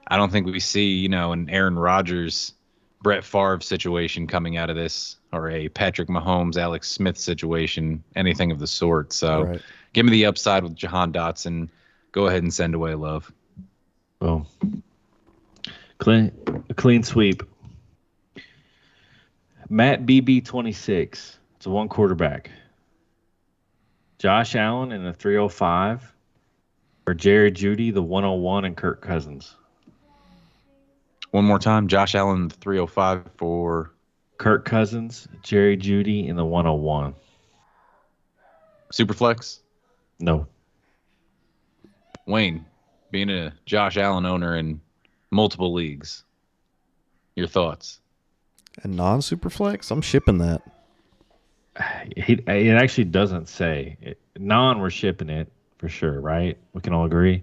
S3: I don't think we see, an Aaron Rodgers, Brett Favre situation coming out of this, or a Patrick Mahomes, Alex Smith situation, anything of the sort. So Give me the upside with Jahan Dotson. Go ahead and send away Love.
S2: Boom. Clean sweep. Matt BB26. It's a one quarterback. Josh Allen in the 305, or Jerry Jeudy, the 101, and Kirk Cousins.
S3: One more time. Josh Allen, the 305 for
S2: Kirk Cousins, Jerry Jeudy in the 101.
S3: Superflex?
S2: No.
S3: Wayne, being a Josh Allen owner in multiple leagues, your thoughts?
S4: And non-superflex? I'm shipping that.
S2: It actually doesn't say. We're shipping it for sure, right? We can all agree.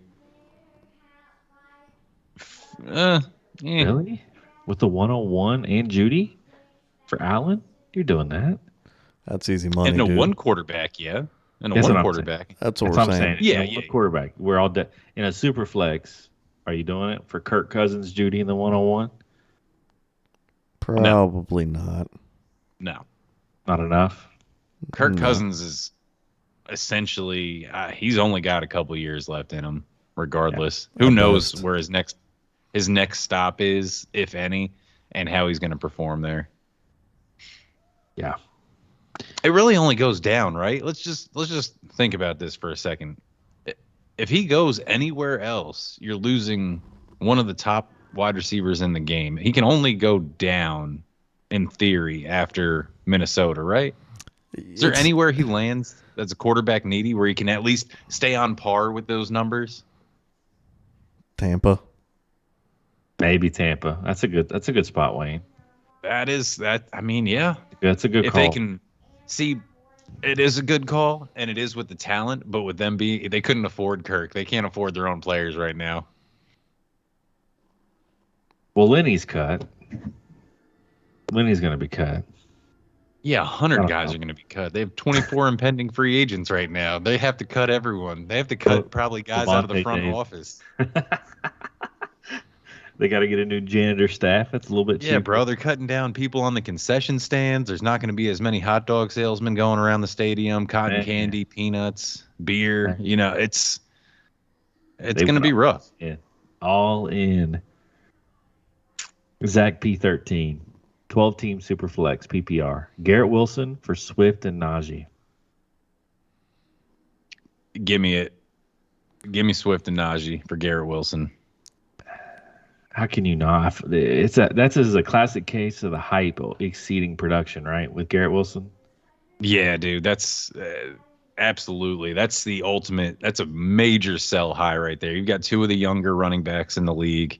S2: Really? With the 101 and Jeudy for Allen? You're doing that?
S4: That's easy money,
S3: And a
S4: dude.
S3: one quarterback, yeah. And a
S2: That's
S3: one quarterback.
S4: That's what we're saying.
S3: Yeah,
S2: One quarterback. We're all in a super flex. Are you doing it for Kirk Cousins, Jeudy in the 101?
S4: Probably not.
S3: No.
S2: Not enough?
S3: Kirk Cousins is essentially he's only got a couple years left in him, regardless. Who knows where his next stop is, if any, and how he's going to perform there.
S2: Yeah.
S3: It really only goes down, right? Let's just think about this for a second. If he goes anywhere else, you're losing one of the top wide receivers in the game. He can only go down in theory after Minnesota, right? Is there anywhere he lands that's a quarterback needy where he can at least stay on par with those numbers?
S4: Tampa.
S2: Maybe Tampa. That's a good spot, Wayne.
S3: I mean, yeah.
S2: That's a good call.
S3: If they can see, it is a good call, and it is with the talent, but with them they couldn't afford Kirk. They can't afford their own players right now.
S2: Well, Lenny's cut. Lenny's going to be cut.
S3: Yeah, 100 guys are going to be cut. They have 24 impending free agents right now. They have to cut everyone. They have to cut probably guys out of the front office.
S2: They got to get a new janitor staff. That's a little bit cheaper.
S3: Yeah, bro. They're cutting down people on the concession stands. There's not going to be as many hot dog salesmen going around the stadium, cotton candy, peanuts, beer. It's going to be rough.
S2: Yeah. All in. Zach P13. 12-team Superflex PPR. Garrett Wilson for Swift and Najee.
S3: Give me it. Give me Swift and Najee for Garrett Wilson.
S2: How can you not? That's a classic case of the hype exceeding production, right? With Garrett Wilson.
S3: Yeah, dude, that's absolutely. That's the ultimate. That's a major sell high right there. You've got two of the younger running backs in the league,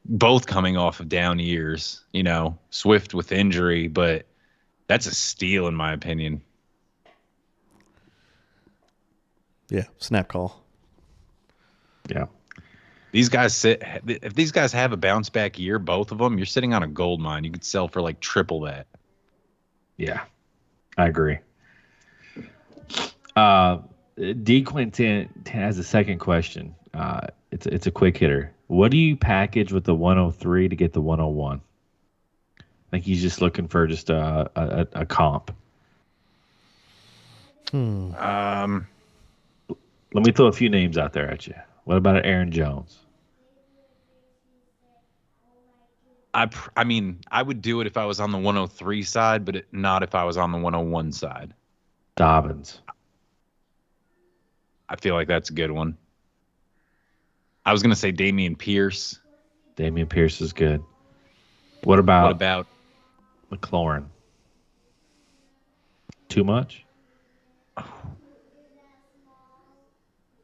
S3: both coming off of down years. You know, Swift with injury, but that's a steal in my opinion.
S4: Yeah, snap call.
S2: Yeah.
S3: These guys if these guys have a bounce back year, both of them, you're sitting on a gold mine. You could sell for like triple that.
S2: Yeah, I agree. D Quintin has a second question. It's a quick hitter. What do you package with the 103 to get the 101? I think he's just looking for just a comp. Let me throw a few names out there at you. What about Aaron Jones?
S3: I mean, I would do it if I was on the 103 side, but not if I was on the 101 side.
S2: Dobbins.
S3: I feel like that's a good one. I was going to say Dameon Pierce.
S2: Dameon Pierce is good. What about McLaurin? Too much?
S3: If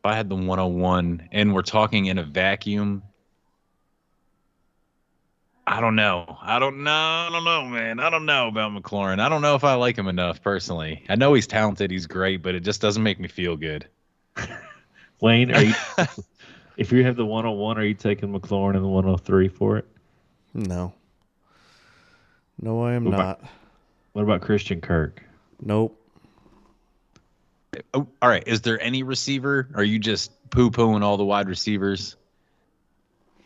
S3: I had the 101 and we're talking in a vacuum, I don't know, man. I don't know about McLaurin. I don't know if I like him enough personally. I know he's talented, he's great, but it just doesn't make me feel good.
S2: Wayne, are you? If you have the 101, are you taking McLaurin and the 103 for it?
S4: No, I am not.
S2: What about Christian Kirk?
S4: Nope.
S3: Oh, all right. Is there any receiver? Or are you just poo-pooing all the wide receivers?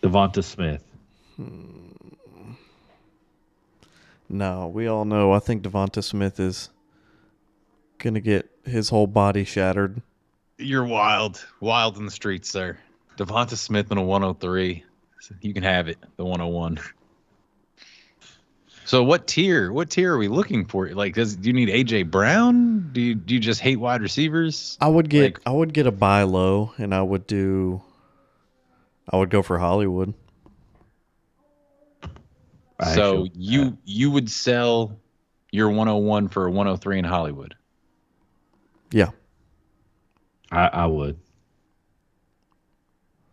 S2: Devonta Smith.
S4: No, we all know. I think Devonta Smith is going to get his whole body shattered.
S3: You're wild in the streets, sir. Devonta Smith in a 103. You can have it, the 101. So what tier are we looking for? Like, do you need AJ Brown? Do you just hate wide receivers?
S4: I would get a buy low, and I would go for Hollywood.
S3: So you would sell your 101 for a 103 in Hollywood?
S4: Yeah.
S2: I would.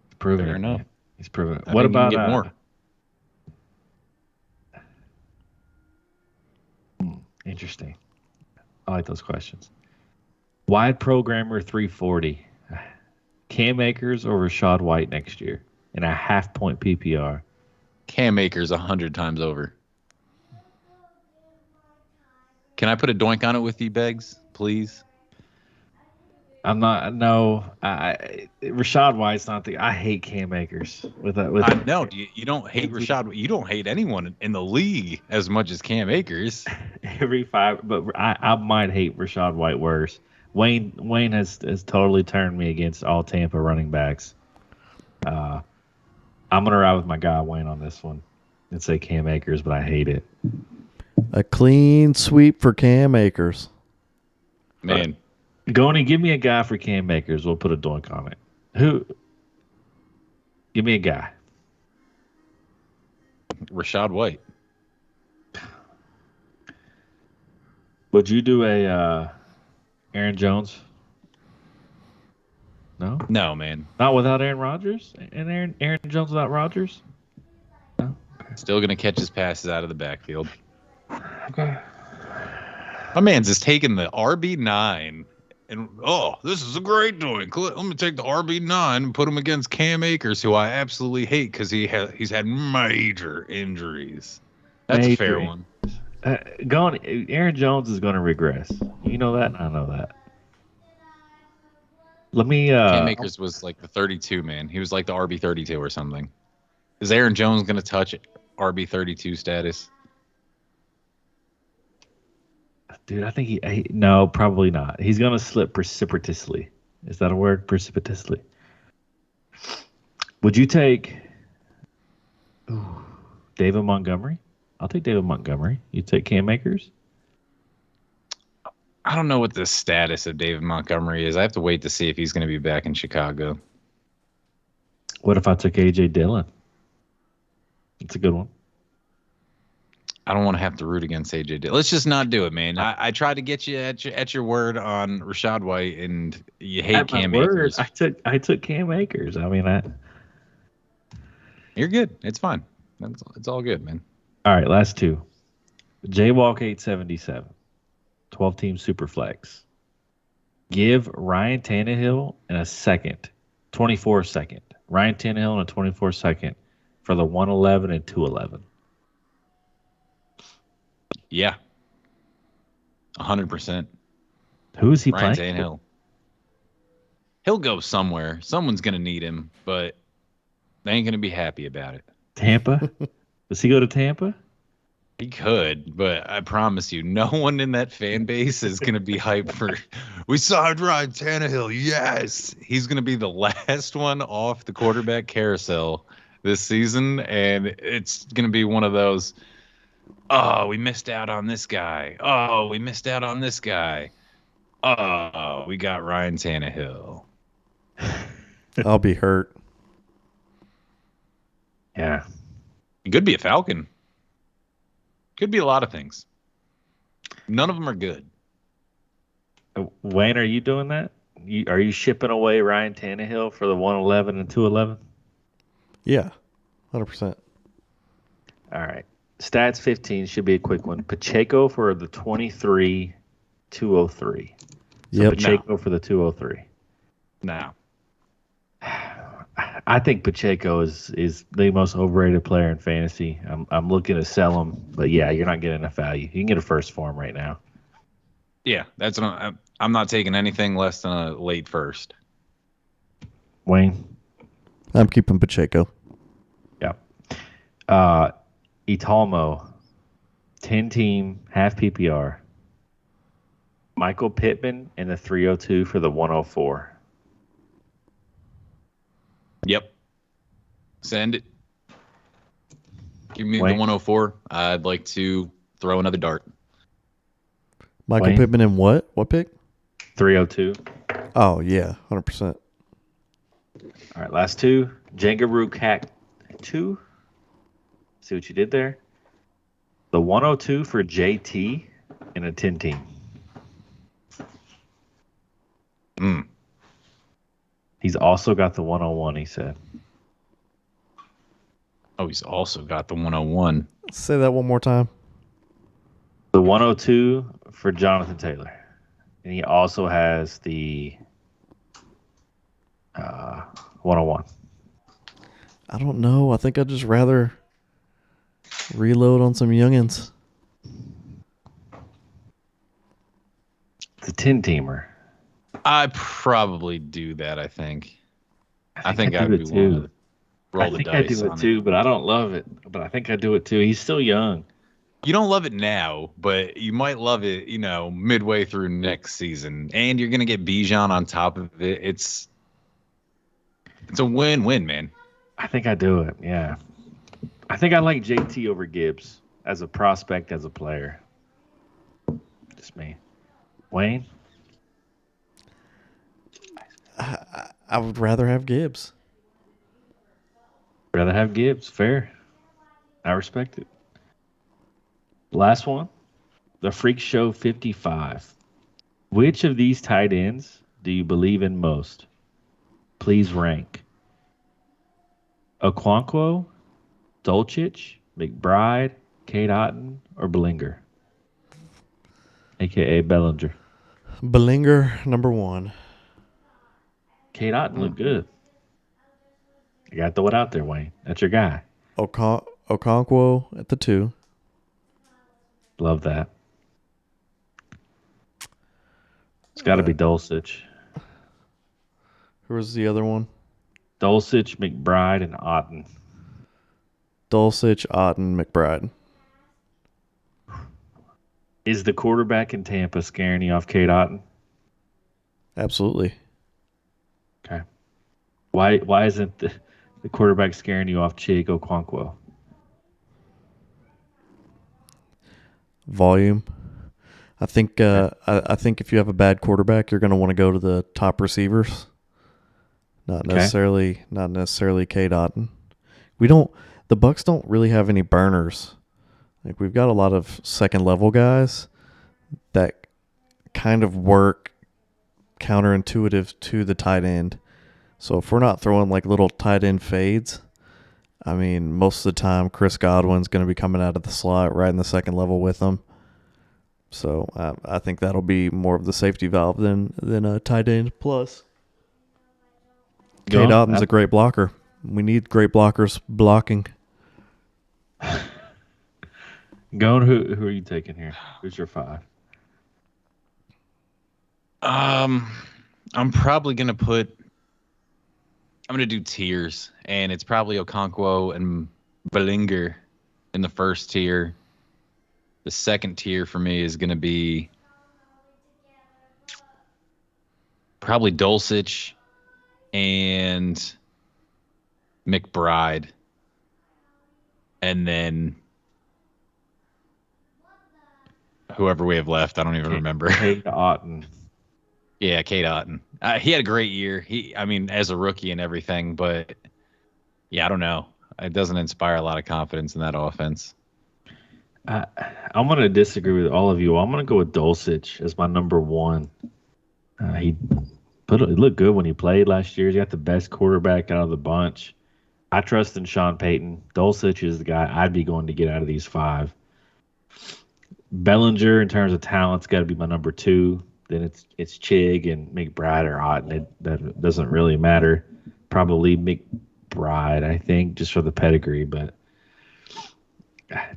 S2: He's proven
S3: Fair
S2: it.
S3: enough.
S2: He's proven it.
S3: I
S2: What
S3: think you can
S2: about
S3: get more?
S2: Interesting. I like those questions. Wide programmer 340. Cam Akers or Rashad White next year in a half-point PPR.
S3: Cam Akers 100 times over. Can I put a doink on it with you, Beggs, please?
S2: I'm not. No, Rashad White's not the. I hate Cam Akers.
S3: I know you don't hate Rashad. You don't hate anyone in the league as much as Cam Akers.
S2: Every five, but I might hate Rashad White worse. Wayne has totally turned me against all Tampa running backs. I'm gonna ride with my guy Wayne on this one and say Cam Akers, but I hate it.
S4: A clean sweep for Cam Akers.
S3: Man.
S2: Goni, give me a guy for Cam Akers. We'll put a doink on it. Who? Give me a guy.
S3: Rashad White.
S2: Would you do a Aaron Jones? No?
S3: No, man.
S2: Not without Aaron Rodgers? And Aaron Jones without Rodgers? No? Okay.
S3: Still going to catch his passes out of the backfield.
S2: Okay.
S3: My man's just taking the RB9 and, this is a great doink. Let me take the RB9 and put him against Cam Akers, who I absolutely hate because he's had major injuries. That's a fair one.
S2: Aaron Jones is going to regress. You know that, and I know that. Let me.
S3: Cam Akers was like the 32 man. He was like the RB 32 or something. Is Aaron Jones going to touch RB 32 status?
S2: Dude, I think no, probably not. He's going to slip precipitously. Is that a word? Precipitously. Would you take David Montgomery I'll take David Montgomery. You take Cam Akers?
S3: I don't know what the status of David Montgomery is. I have to wait to see if he's going to be back in Chicago.
S2: What if I took A.J. Dillon? It's a good one.
S3: I don't want to have to root against AJ. Let's just not do it, man. I tried to get you at your word on Rachaad White, and you hate
S2: At my
S3: Cam
S2: word,
S3: Akers.
S2: I took Cam Akers. I mean,
S3: You're good. It's fine. It's all good, man.
S2: all right, last two. Jaywalk 877, 12-team Superflex. Give Ryan Tannehill in a second, 24 second. Ryan Tannehill in a 24 second for the 111 and 211.
S3: Yeah. 100%.
S2: Who is he
S3: Ryan
S2: playing?
S3: Tannehill. He'll go somewhere. Someone's going to need him, but they ain't going to be happy about it.
S2: Tampa? Does he go to Tampa?
S3: He could, but I promise you, no one in that fan base is going to be hyped for. We signed Ryan Tannehill. Yes, he's going to be the last one off the quarterback carousel this season, and it's going to be one of those. Oh, we missed out on this guy. Oh, we missed out on this guy. Oh, we got Ryan Tannehill.
S4: I'll be hurt.
S2: Yeah.
S3: He could be a Falcon. Could be a lot of things. None of them are good.
S2: Wayne, are you doing that? Are you shipping away Ryan Tannehill for the 111 and 211?
S4: Yeah, 100%.
S2: All right. Stats 15 should be a quick one. Pacheco for the 23 203. So
S4: Yep.
S2: Pacheco for the 203.
S3: No.
S2: I think Pacheco is the most overrated player in fantasy. I'm looking to sell him, but yeah, you're not getting enough value. You can get a first for him right now.
S3: Yeah, that's what I'm not taking anything less than a late first.
S2: Wayne?
S4: I'm keeping Pacheco.
S2: Yeah. Italmo, 10-team, half PPR. Michael Pittman in the 302 for the 104.
S3: Yep. Send it. Give me
S2: Wayne?
S3: the 104. I'd like to throw another dart.
S4: Michael
S2: Wayne?
S4: Pittman in what? What pick?
S2: 302.
S4: Oh, yeah, 100%.
S2: All right, last two. Jenga Cat 2. See what you did there? The 102 for JT in a 10-team. He's also got the 101, he said.
S3: Oh, he's also got the 101.
S4: Say that one more time.
S2: The 102 for Jonathan Taylor. And he also has the 101.
S4: I don't know. I think I'd just rather reload on some youngins.
S2: The 10-teamer.
S3: I probably do that, I think. I think
S2: I
S3: I'd
S2: do
S3: be
S2: it
S3: willing
S2: too.
S3: to roll the
S2: I think I
S3: dice
S2: do
S3: on
S2: it too, but I don't love it. But I think I do it too. He's still young.
S3: You don't love it now, but you might love it, midway through next season. And you're going to get Bijan on top of it. It's a win-win, man.
S2: I think I do it, yeah. I think I like JT over Gibbs as a prospect, as a player. Just me. Wayne?
S4: I would rather have Gibbs.
S2: Rather have Gibbs. Fair. I respect it. Last one. The Freak Show 55. Which of these tight ends do you believe in most? Please rank. Okonkwo, Dulcich, McBride, Kate Otten, or Bellinger? A.K.A. Bellinger.
S4: Bellinger, number 1.
S2: Kate Otten looked good. I got to throw it out there, Wayne. That's your guy.
S4: Okonkwo at the 2.
S2: Love that. It's got to be Dulcich.
S4: Who was the other one?
S2: Dulcich, McBride, and Otten.
S4: Dulcich, Otten, McBride.
S2: Is the quarterback in Tampa scaring you off Kate Otten?
S4: Absolutely.
S2: Okay. Why isn't the quarterback scaring you off Chico Okonkwo?
S4: volume. I think I think if you have a bad quarterback, you're going to want to go to the top receivers, not necessarily K. Dotton. The Bucks don't really have any burners. Like, we've got a lot of second level guys that kind of work counterintuitive to the tight end. So if we're not throwing like little tight end fades, I mean, most of the time Chris Godwin's going to be coming out of the slot right in the second level with them. So I think that'll be more of the safety valve than a tight end. Plus, K. Dotton's a great blocker. We need great blockers blocking.
S2: Gone. Who are you taking here? Who's your 5?
S3: I'm gonna do tiers, and it's probably Okonkwo and Bellinger in the first tier. The second tier for me is gonna be probably Dulcich and McBride, and then whoever we have left, I don't even remember.
S2: Kate Otten.
S3: Yeah, Kate Otten. He had a great year. As a rookie and everything, but yeah, I don't know. It doesn't inspire a lot of confidence in that offense.
S2: I'm going to disagree with all of you. I'm going to go with Dulcich as my number 1. He looked good when he played last year. He got the best quarterback out of the bunch. I trust in Sean Payton. Dulcich is the guy I'd be going to get out of these 5. Bellinger, in terms of talent's got to be my number 2. Then it's Chig and McBride or Otten. That doesn't really matter. Probably McBride, I think, just for the pedigree. But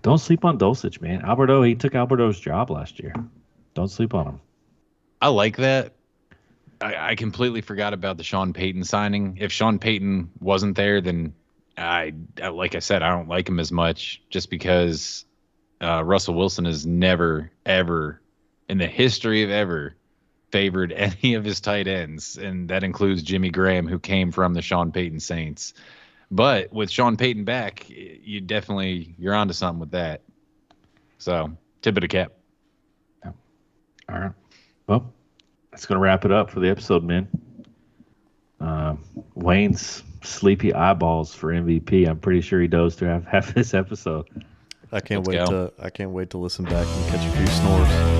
S2: don't sleep on Dulcich, man. He took Alberto's job last year. Don't sleep on him.
S3: I like that. I completely forgot about the Sean Payton signing. If Sean Payton wasn't there, then like I said, I don't like him as much, just because Russell Wilson has never, ever, in the history of ever, favored any of his tight ends, and that includes Jimmy Graham, who came from the Sean Payton Saints. But with Sean Payton back, you're onto something with that. So, tip of the cap.
S2: Yeah. All right. Well, that's going to wrap it up for the episode, man. Wayne's sleepy eyeballs for MVP. I'm pretty sure he dozed through half this episode.
S4: I can't wait to listen back and catch a few snores.